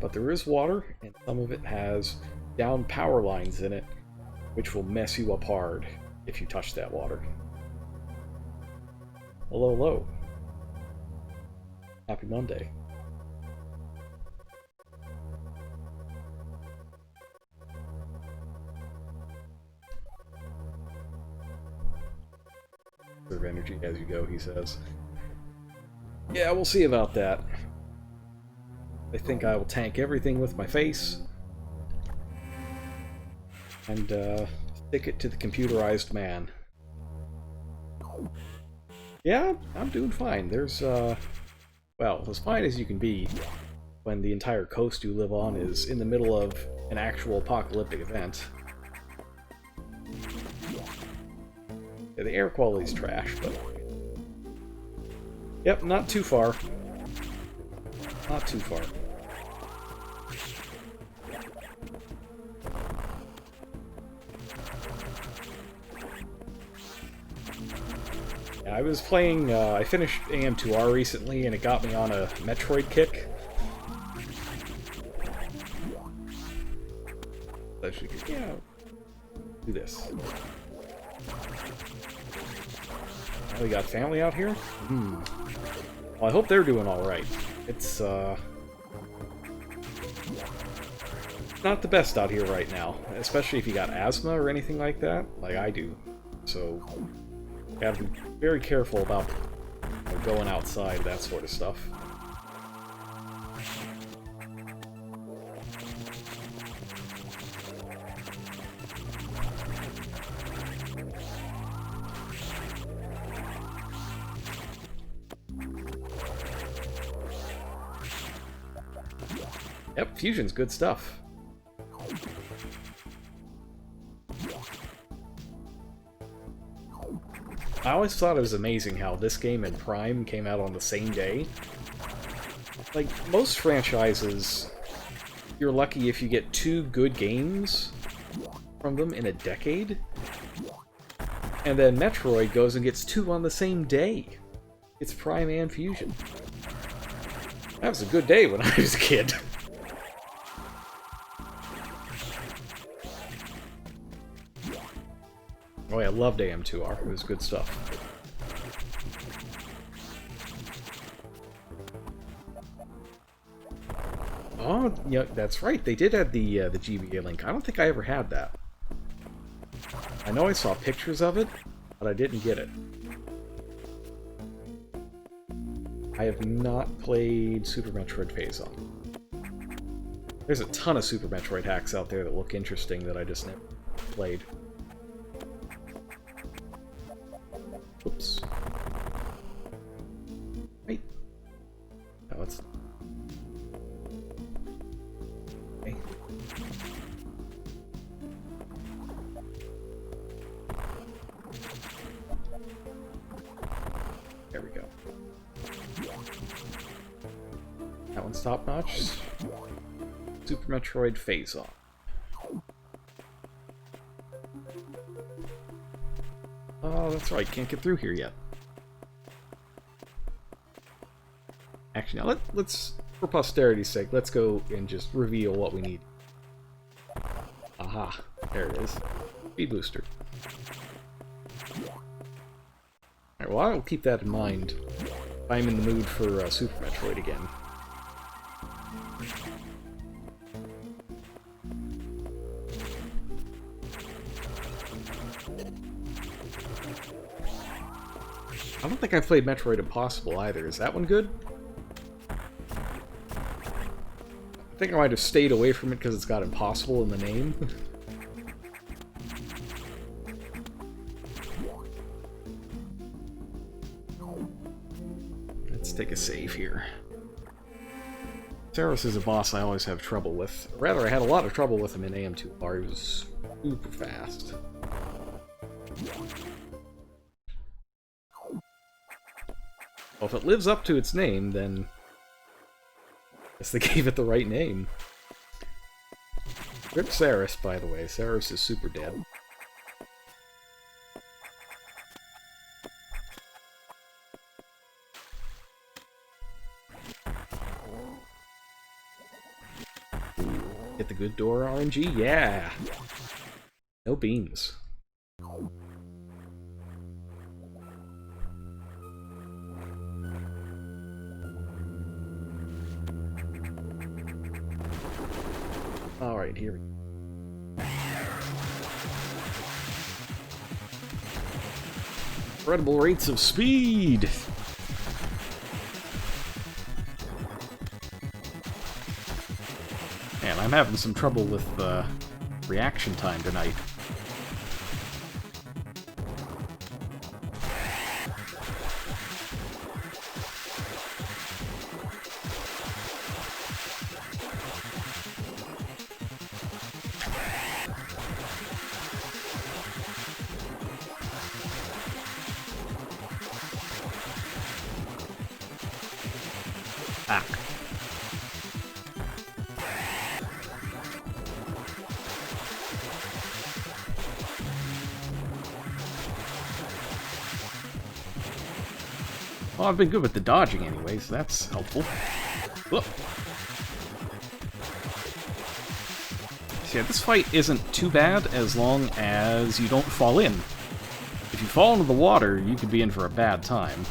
but there is water, and some of it has down power lines in it, which will mess you up hard if you touch that water. Hello, hello. Happy Monday. Conserve energy as you go, he says. Yeah, we'll see about that. I think I will tank everything with my face. And, stick it to the computerized man. Yeah, I'm doing fine. There's, well, as fine as you can be when the entire coast you live on is in the middle of an actual apocalyptic event. Yeah, the air quality's trash, but... Yep, not too far. Not too far. Yeah, I was playing, I finished AM2R recently, and it got me on a Metroid kick. Actually, yeah, do this. Oh, we got family out here? Well, I hope they're doing alright. It's, not the best out here right now, especially if you got asthma or anything like that, like I do. So, you gotta be very careful about going outside, that sort of stuff. Yep, Fusion's good stuff. I always thought it was amazing how this game and Prime came out on the same day. Like, most franchises, you're lucky if you get 2 good games from them in a decade. And then Metroid goes and gets 2 on the same day. It's Prime and Fusion. That was a good day when I was a kid. Oh yeah, I loved AM2R. It was good stuff. Oh, yeah, that's right. They did have the GBA link. I don't think I ever had that. I know I saw pictures of it, but I didn't get it. I have not played Super Metroid Phase-On. There's a ton of Super Metroid hacks out there that look interesting that I just never played. Oops. Wait. Oh, it's... Okay. There we go. That one's top-notch. Super Metroid Phase-On. Oh, that's right. Can't get through here yet. Actually, now let's, for posterity's sake, let's go and just reveal what we need. Aha. There it is. Speed booster. Alright, well, I'll keep that in mind if I'm in the mood for Super Metroid again. I don't think I've played Metroid Impossible either. Is that one good? I think I might have stayed away from it because it's got Impossible in the name. Let's take a save here. Saris is a boss I always have trouble with. Rather, I had a lot of trouble with him in AM2R. He was super fast. Well, if it lives up to its name, then I guess they gave it the right name. Rip Saris, by the way. Saris is super dead. Get the good door RNG? Yeah! No beans. Alright, here we go. Incredible rates of speed! Man, I'm having some trouble with reaction time tonight. Ah. Well, I've been good with the dodging anyway, so that's helpful. Whoop. So yeah, this fight isn't too bad as long as you don't fall in. If you fall into the water, you could be in for a bad time.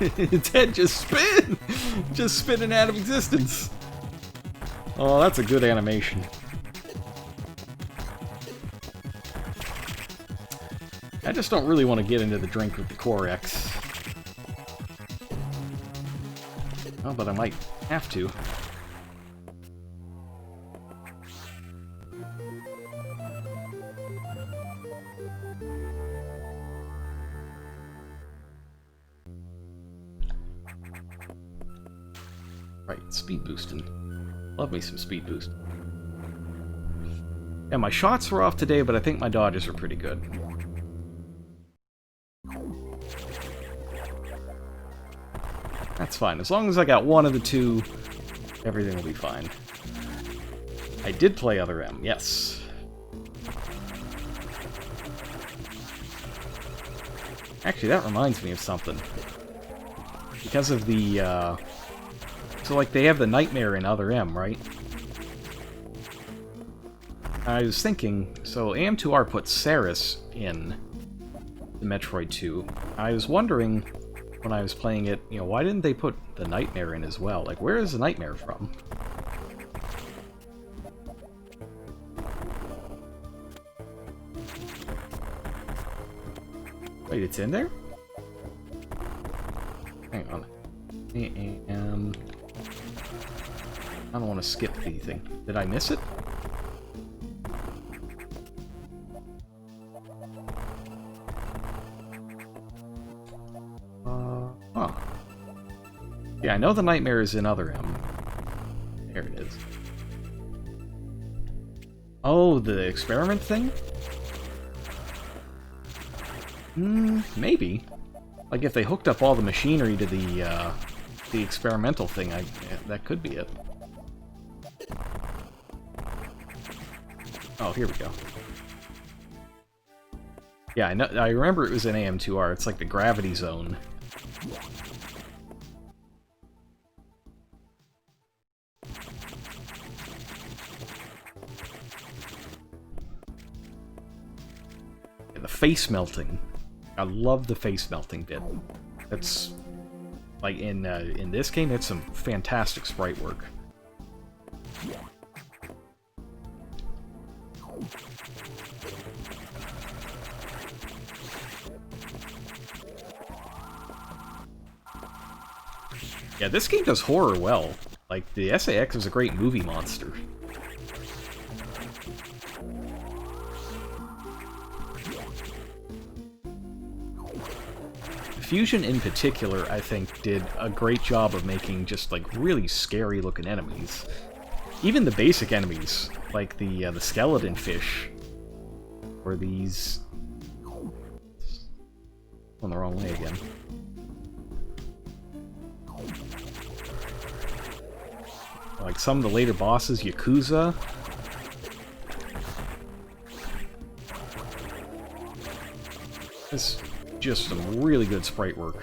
Its head just spin! Just spinning out of existence. Oh, that's a good animation. I just don't really want to get into the drink with the Core X. Oh, but I might have to. Right, speed boosting. Love me some speed boost. Yeah, my shots were off today, but I think my dodges are pretty good. That's fine. As long as I got one of the two, everything will be fine. I did play Other M, yes. Actually, that reminds me of something. Because of the, so, like, they have the Nightmare in Other M, right? I was thinking, so AM2R put Ceres in the Metroid 2. I was wondering, when I was playing it, you know, why didn't they put the Nightmare in as well? Like, where is the Nightmare from? Wait, it's in there? Hang on. I don't want to skip anything. Did I miss it? Huh. Yeah, I know the Nightmare is in Other M. There it is. Oh, the experiment thing? Maybe. Like, if they hooked up all the machinery to the experimental thing, that could be it. Oh, here we go. Yeah, I remember it was in AM2R. It's like the gravity zone. And the face melting. I love the face melting bit. That's like in this game, it's some fantastic sprite work. Yeah, this game does horror well. Like, the SAX is a great movie monster. Fusion in particular, I think, did a great job of making just, like, really scary-looking enemies. Even the basic enemies, like the skeleton fish, or these... Going the wrong way again. Like some of the later bosses, Yakuza. It's just some really good sprite work.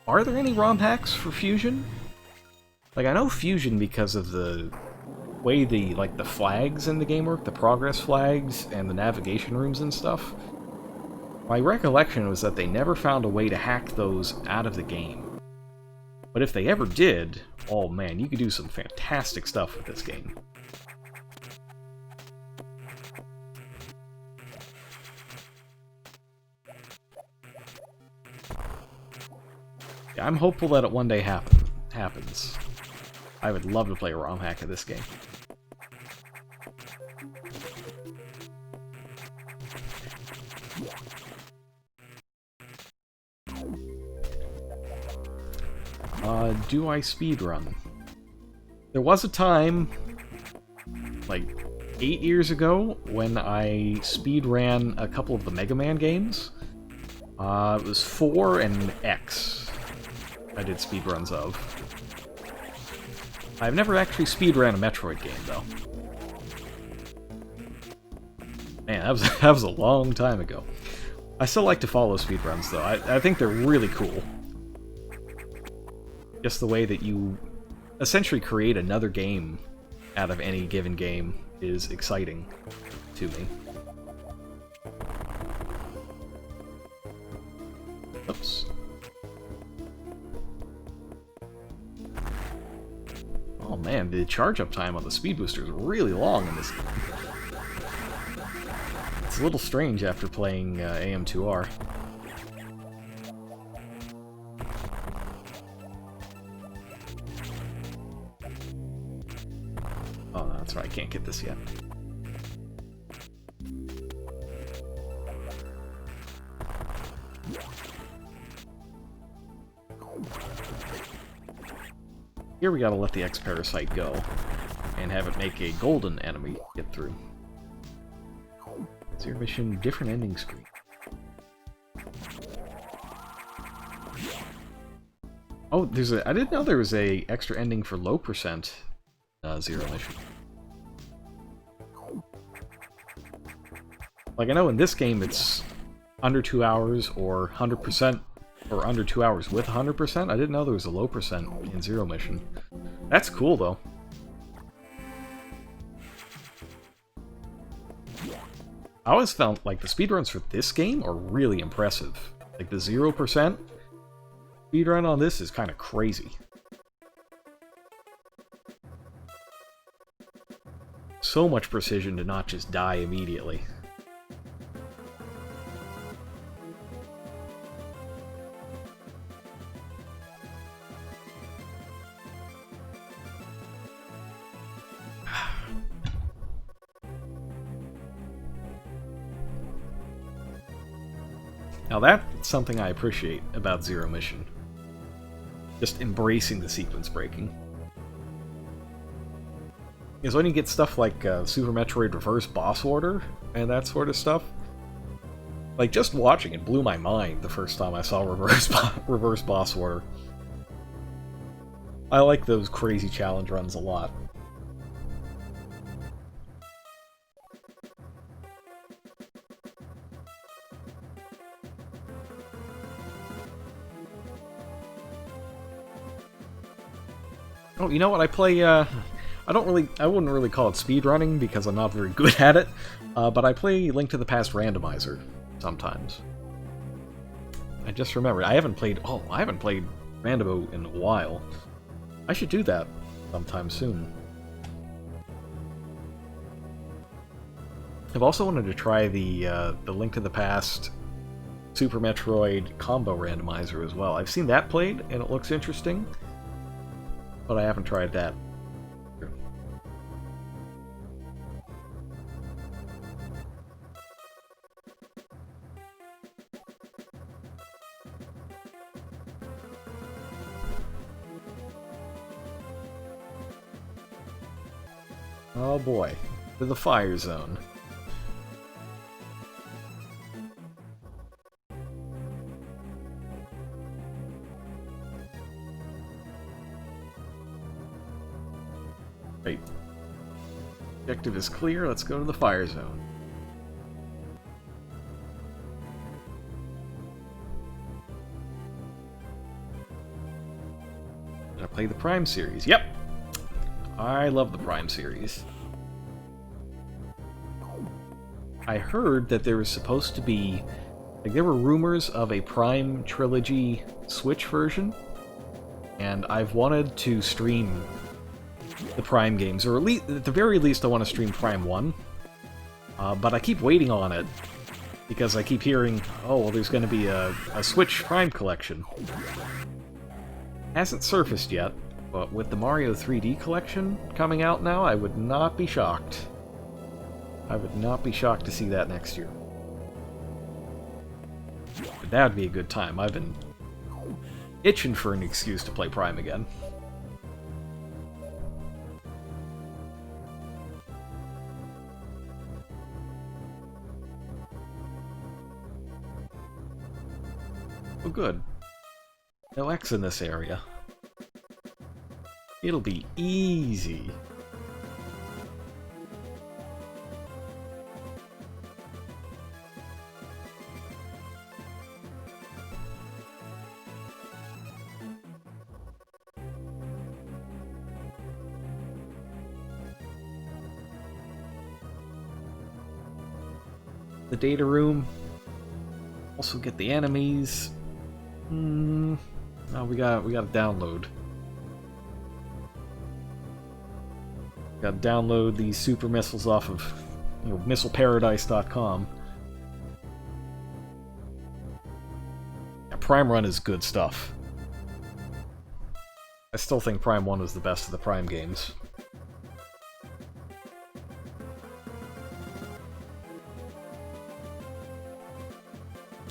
Are there any ROM hacks for Fusion? Like, I know Fusion because of the way the flags in the game work, the progress flags and the navigation rooms and stuff. My recollection was that they never found a way to hack those out of the game. But if they ever did, oh man, you could do some fantastic stuff with this game. I'm hopeful that it one day happens. I would love to play a ROM hack of this game. Do I speedrun? There was a time, like 8 years ago, when I speedran a couple of the Mega Man games. It was 4 and X. I did speedruns of. I've never actually speedran a Metroid game, though. Man, that was a long time ago. I still like to follow speedruns, though. I think they're really cool. Just the way that you essentially create another game out of any given game is exciting to me. Oops. Oh man, the charge-up time on the speed booster is really long in this game. It's a little strange after playing AM2R. Oh, no, that's right, I can't get this yet. Here we gotta let the X-Parasite go, and have it make a golden enemy get through. Zero mission, different ending screen. Oh, there's a... I didn't know there was a extra ending for low percent zero mission. Like, I know in this game it's under 2 hours or 100%, or under 2 hours with 100%. I didn't know there was a low percent in zero mission. That's cool, though. I always found, like, the speedruns for this game are really impressive. Like, the 0% speedrun on this is kind of crazy. So much precision to not just die immediately. Now that's something I appreciate about Zero Mission. Just embracing the sequence breaking. Because when you get stuff like Super Metroid Reverse Boss Order and that sort of stuff, like just watching it blew my mind the first time I saw Reverse Boss Order. I like those crazy challenge runs a lot. Oh, you know what? I play, I wouldn't really call it speedrunning because I'm not very good at it, but I play Link to the Past Randomizer sometimes. I just remembered, I haven't played Randomo in a while. I should do that sometime soon. I've also wanted to try the Link to the Past Super Metroid combo randomizer as well. I've seen that played, and it looks interesting. But I haven't tried that. Oh boy, to the fire zone. Right. Objective is clear, let's go to the fire zone. Did I play the Prime series? Yep! I love the Prime series. I heard that there was supposed to be... like, there were rumors of a Prime Trilogy Switch version, and I've wanted to stream the Prime games, or at the very least I want to stream Prime 1, but I keep waiting on it, because I keep hearing, oh, well, there's going to be a Switch Prime collection. Hasn't surfaced yet, but with the Mario 3D collection coming out now, I would not be shocked. I would not be shocked to see that next year. But that would be a good time. I've been itching for an excuse to play Prime again. Oh, good. No X in this area. It'll be easy. the data room. Also get the enemies. Oh, we got to download. Got to download these super missiles off of, missileparadise.com. Yeah, Prime Run is good stuff. I still think Prime 1 was the best of the Prime games.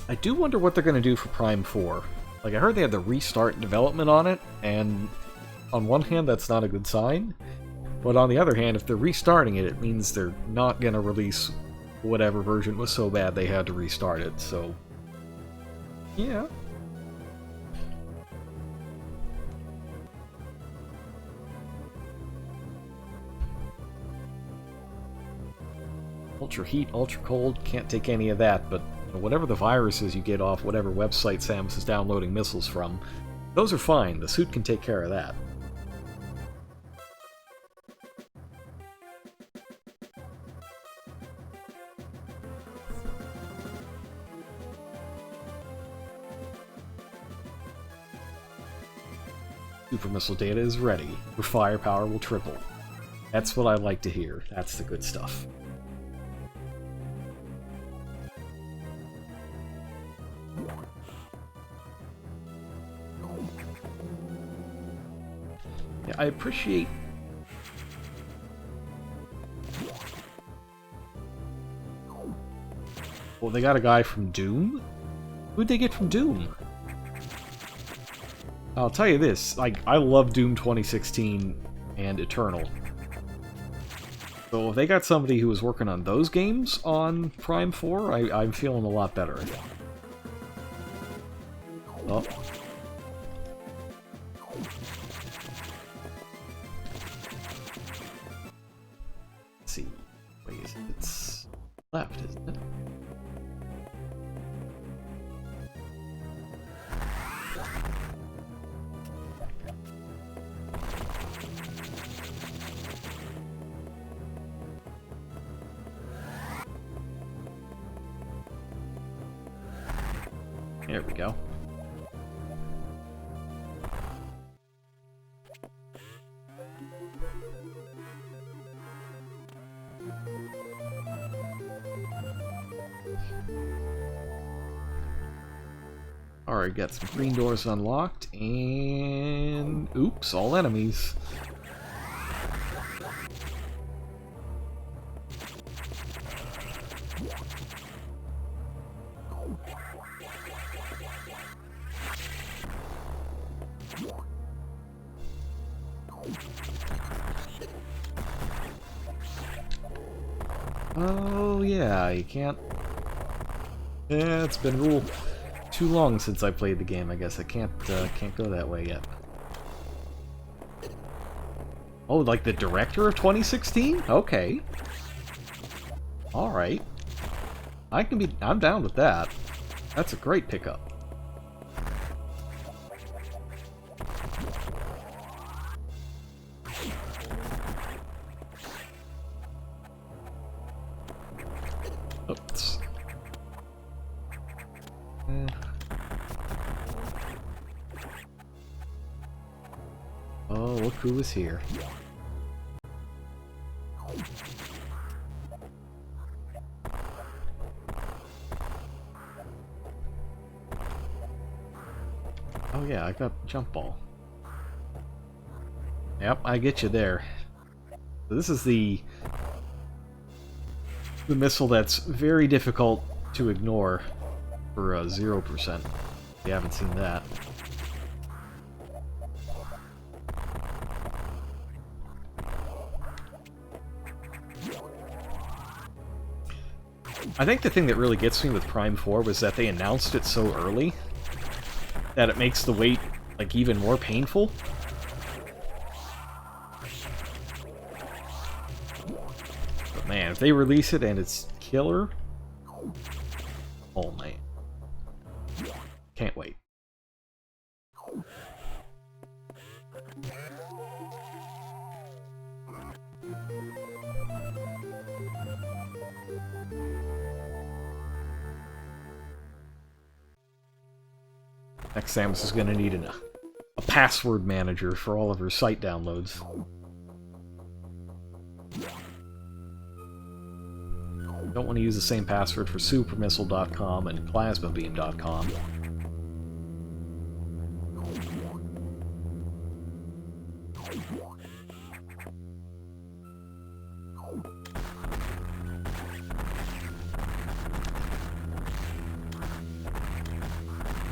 I do wonder what they're going to do for Prime 4. Like, I heard they had to restart development on it, and on one hand, that's not a good sign. But on the other hand, if they're restarting it, it means they're not going to release whatever version was so bad they had to restart it, so... yeah. Ultra heat, ultra cold, can't take any of that, but whatever the viruses you get off whatever website Samus is downloading missiles from, those are fine. The suit can take care of that. Super missile data is ready. Your firepower will triple. That's what I like to hear. That's the good stuff. Yeah, I appreciate... well, they got a guy from Doom? Who'd they get from Doom? I'll tell you this, like, I love Doom 2016 and Eternal. So if they got somebody who was working on those games on Prime 4, I'm feeling a lot better. Oh. Let's see. Wait, it's left, isn't it? There we go. Alright, got some green doors unlocked, and... oops, all enemies. Oh yeah, you can't... yeah, it's been rule too long since I played the game, I guess. I can't go that way yet. Oh, like the director of 2016? Okay. Alright. I'm down with that. That's a great pickup. Oops. Oh, look who was here. Oh yeah, I got jump ball. Yep, I get you there. So this is the missile that's very difficult to ignore for 0%. If you haven't seen that. I think the thing that really gets me with Prime 4 was that they announced it so early that it makes the wait, like, even more painful. But man, if they release it and it's killer... oh man. Can't wait. Next, Samus is going to need a password manager for all of her site downloads. Don't want to use the same password for supermissile.com and plasmabeam.com.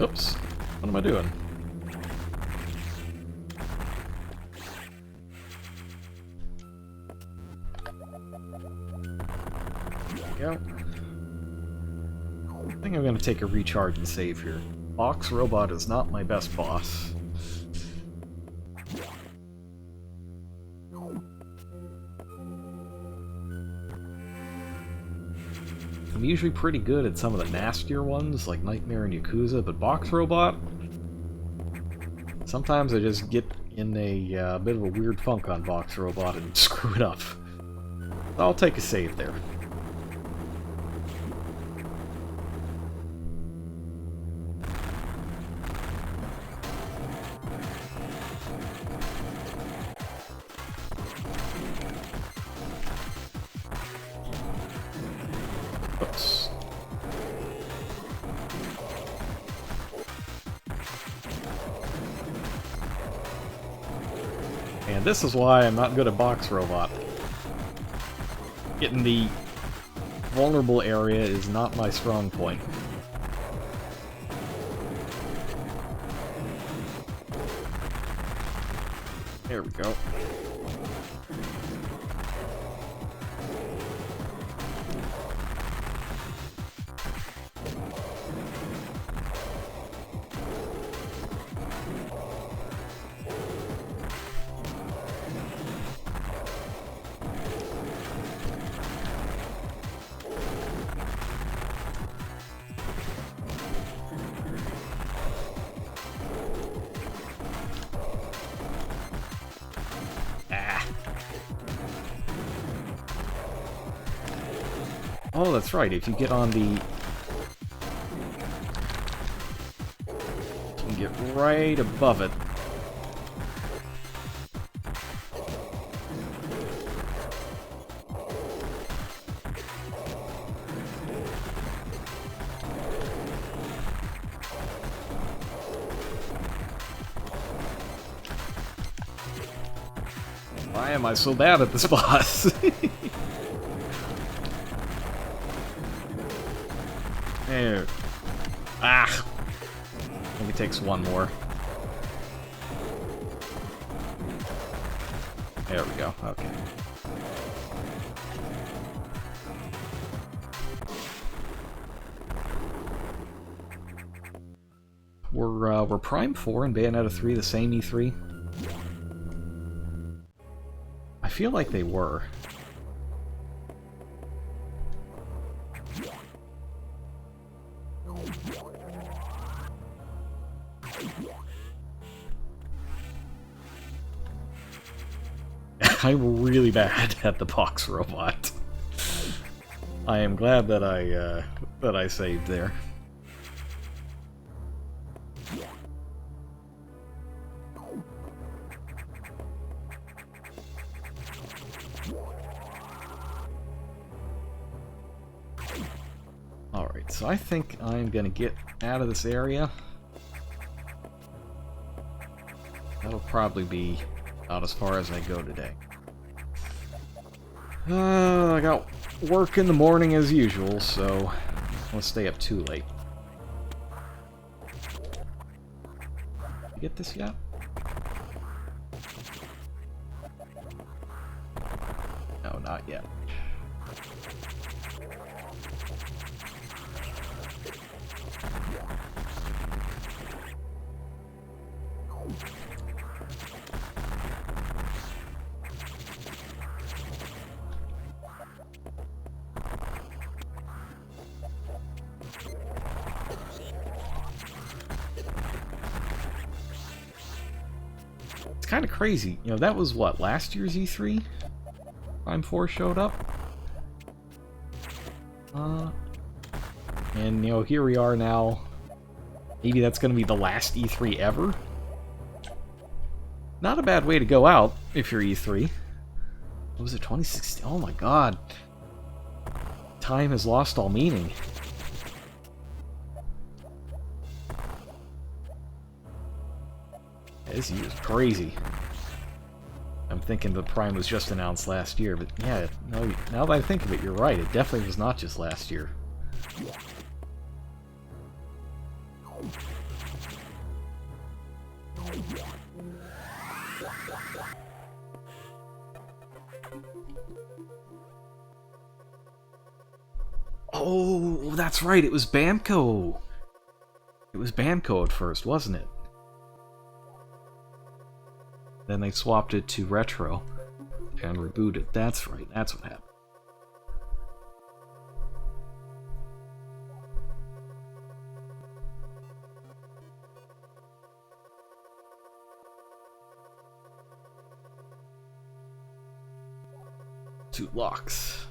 Oops. What am I doing? There we go. I think I'm going to take a recharge and save here. Box Robot is not my best boss. I'm usually pretty good at some of the nastier ones, like Nightmare and Yakuza, but Box Robot? Sometimes I just get in a bit of a weird funk on Box Robot and screw it up. I'll take a save there. Oops. And this is why I'm not good at Box Robot. Getting the vulnerable area is not my strong point. There we go. Oh, that's right, if you get on the... You can get right above it. Why am I so bad at this boss? There. Ah! I think it takes one more. There we go, okay. Were Prime 4 and Bayonetta 3 the same E3? I feel like they were. I'm really bad at the Box Robot. I am glad that I saved there. Alright, so I think I'm gonna get out of this area. That'll probably be about as far as I go today. I got work in the morning as usual, so I won't stay up too late. You get this yet? No, not yet. It's kind of crazy. You know, that was what, last year's E3? Prime 4 showed up? And, you know, here we are now, Maybe that's going to be the last E3 ever? Not a bad way to go out if you're E3. What was it, 2016? Oh my god. Time has lost all meaning. This year's crazy. I'm thinking the Prime was just announced last year, but yeah, no, now that I think of it, you're right. It definitely was not just last year. Oh, that's right. It was Bamco. It was Bamco at first, wasn't it? Then they swapped it to Retro and rebooted. That's right. That's what happened. Two locks.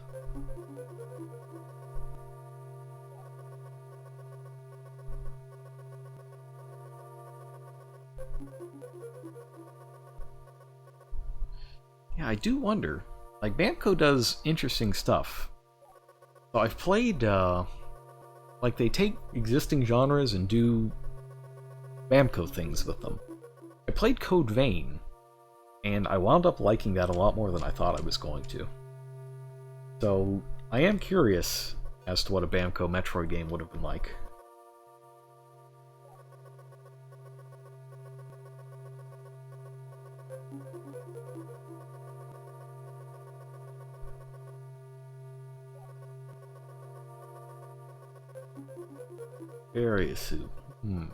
Yeah, I do wonder. Like, Bamco does interesting stuff. So I've played, like, they take existing genres and do Bamco things with them. I played Code Vein, and I wound up liking that a lot more than I thought I was going to. So, I am curious as to what a Bamco Metroid game would have been like. Ariasu. Hmm.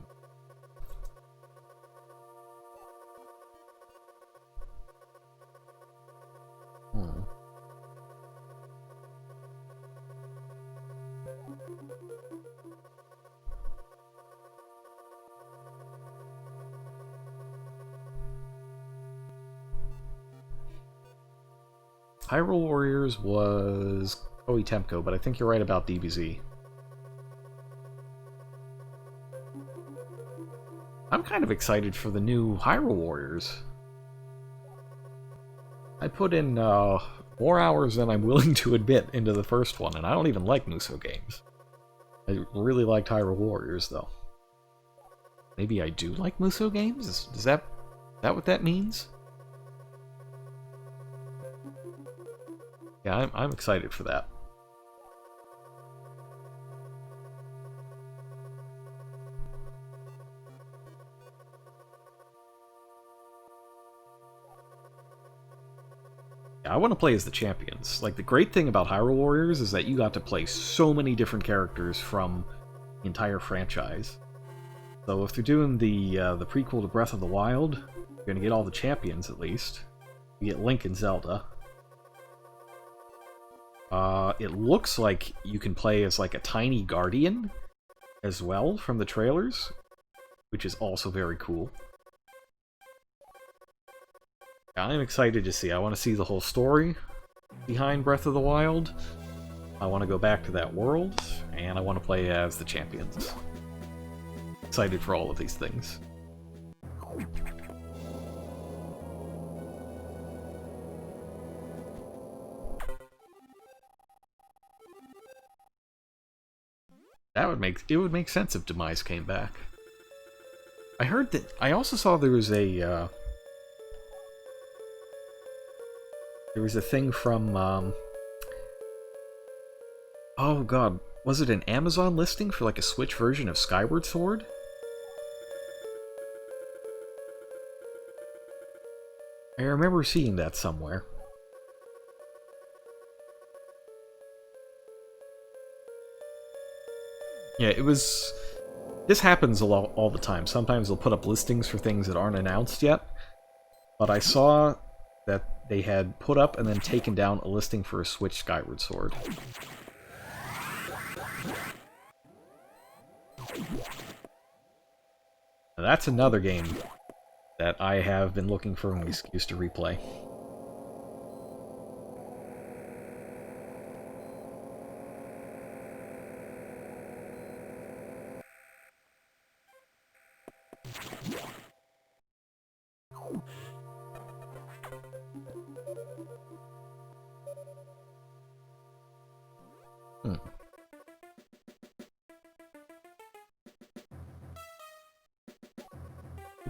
Hmm. Hyrule Warriors was Koei Temco, but I think you're right about DBZ. I'm kind of excited for the new Hyrule Warriors. I put in more hours than I'm willing to admit into the first one, and I don't even like Musou games. I really liked Hyrule Warriors, though. Maybe I do like Musou games? Is that what that means? Yeah, I'm excited for that. Yeah, I want to play as the champions. Like, the great thing about Hyrule Warriors is that you got to play so many different characters from the entire franchise. So if they're doing the prequel to Breath of the Wild, you're gonna get all the champions at least. You get Link and Zelda. It looks like you can play as like a tiny guardian as well from the trailers, which is also very cool. I'm excited to see. I want to see the whole story behind Breath of the Wild. I want to go back to that world, and I want to play as the champions. Excited for all of these things. It would make sense if Demise came back. I heard that. I also saw there was a thing from oh god, was it an Amazon listing for like a Switch version of Skyward Sword? I remember seeing that somewhere. Yeah, it was... This happens a lot all the time. Sometimes they'll put up listings for things that aren't announced yet. But I saw that they had put up and then taken down a listing for a Switch Skyward Sword. Now, that's another game that I have been looking for an excuse to replay. Hmm.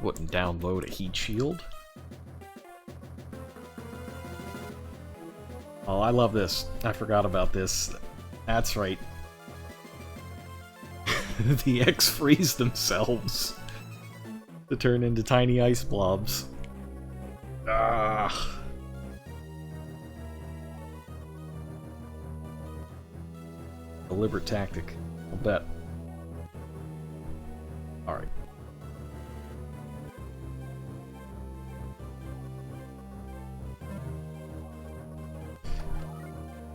Wouldn't download a heat shield? Oh, I love this. I forgot about this. That's right. The X freeze themselves to turn into tiny ice blobs. Ah. Deliberate tactic. I'll bet. Alright.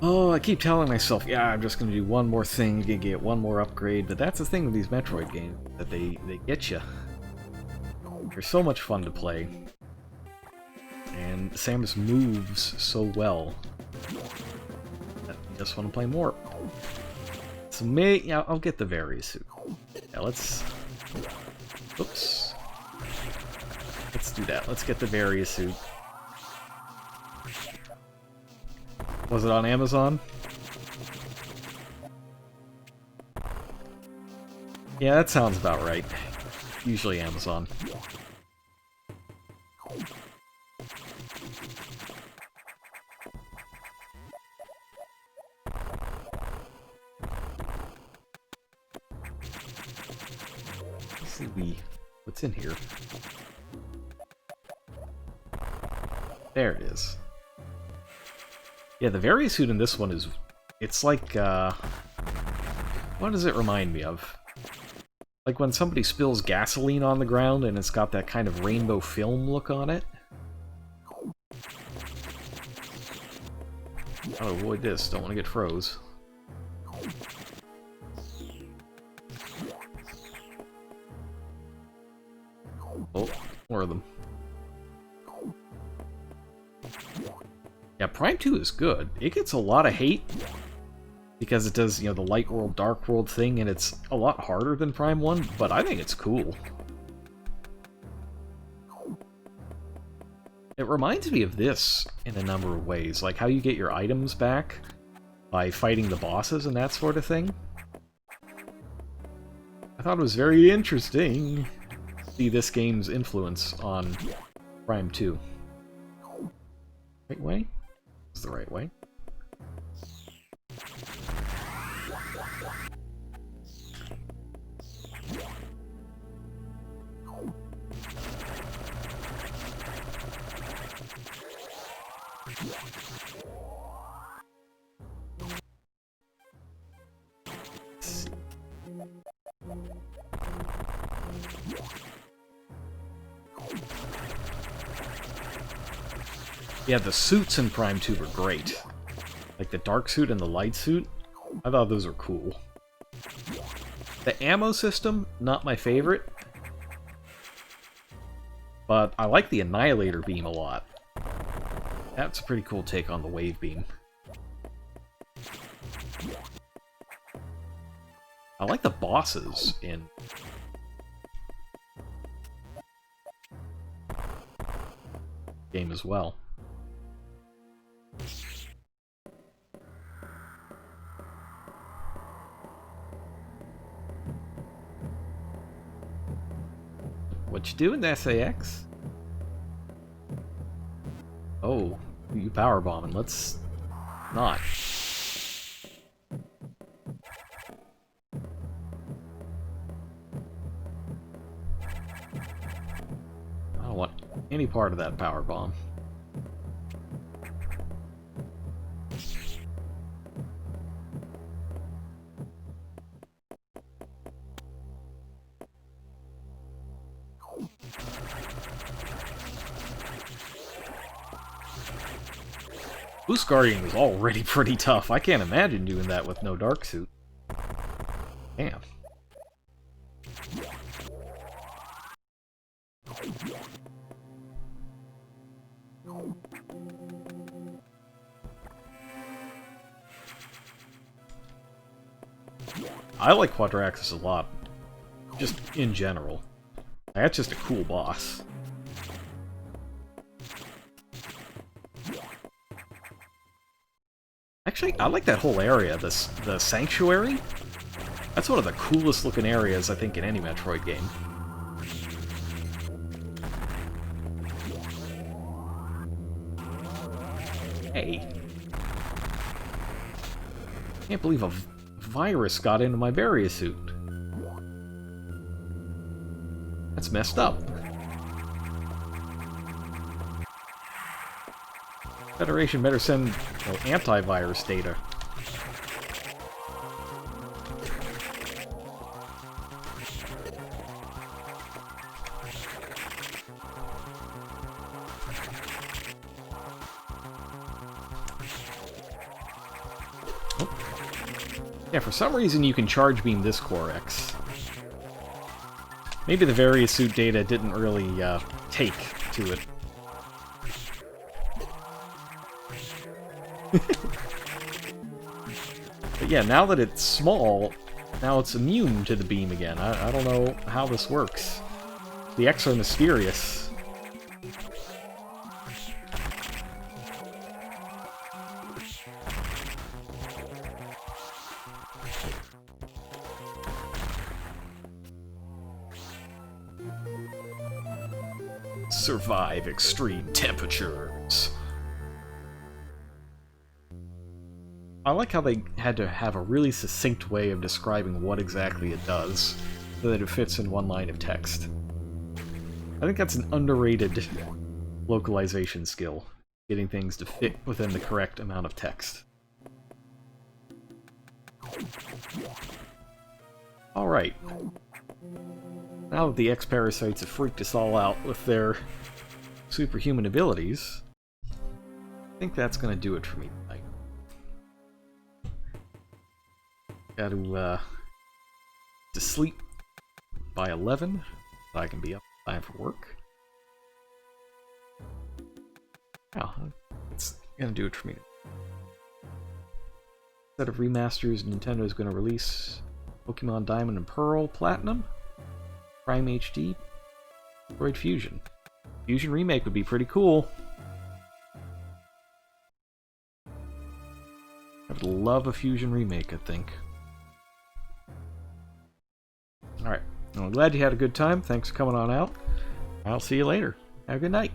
Oh, I keep telling myself, yeah, I'm just gonna do one more thing, gonna get one more upgrade, but that's the thing with these Metroid games, that they get you. They're so much fun to play. And Samus moves so well that I just want to play more. So yeah, I'll get the various suit. Yeah, let's... Oops. Let's do that. Let's get the various suit. Was it on Amazon? Yeah, that sounds about right. Usually Amazon. Let's see what's in here. There it is. Yeah, the various suit in this one is... It's like, what does it remind me of? Like when somebody spills gasoline on the ground and it's got that kind of rainbow film look on it. I'll avoid this, don't want to get froze. Oh, more of them. Yeah, Prime 2 is good. It gets a lot of hate because it does, you know, the light world, dark world thing, and it's a lot harder than Prime 1, but I think it's cool. It reminds me of this in a number of ways, like how you get your items back by fighting the bosses and that sort of thing. I thought it was very interesting to see this game's influence on Prime 2. Right way? It's the right way. Yeah, the suits in Prime 2 were great. Like the dark suit and the light suit. I thought those were cool. The ammo system, not my favorite. But I like the Annihilator beam a lot. That's a pretty cool take on the wave beam. I like the bosses in game as well. What you doing, SAX? Oh, you power bombing. Let's not. I don't want any part of that power bomb. Boost Guardian was already pretty tough. I can't imagine doing that with no dark suit. Damn. I like Quadraxis a lot. Just in general. That's just a cool boss. Actually, I like that whole area, the Sanctuary. That's one of the coolest looking areas, I think, in any Metroid game. Hey. Can't believe a virus got into my barrier suit. That's messed up. Federation better send antivirus data. Yeah, for some reason you can charge beam this Core X. Maybe the various suit data didn't really take to it. But yeah, now that it's small, now it's immune to the beam again. I don't know how this works. The X are mysterious. Survive extreme temperatures. I like how they had to have a really succinct way of describing what exactly it does, so that it fits in one line of text. I think that's an underrated localization skill, getting things to fit within the correct amount of text. Alright. Now that the X-Parasites have freaked us all out with their superhuman abilities, I think that's gonna do it for me tonight. Gotta, to sleep by 11, so I can be up in time for work. Oh, that's gonna do it for me. Instead of remasters, Nintendo's gonna release Pokemon Diamond and Pearl Platinum, Prime HD, Metroid Fusion. Fusion Remake would be pretty cool. I would love a Fusion Remake, I think. Alright, well, I'm glad you had a good time. Thanks for coming on out. I'll see you later. Have a good night.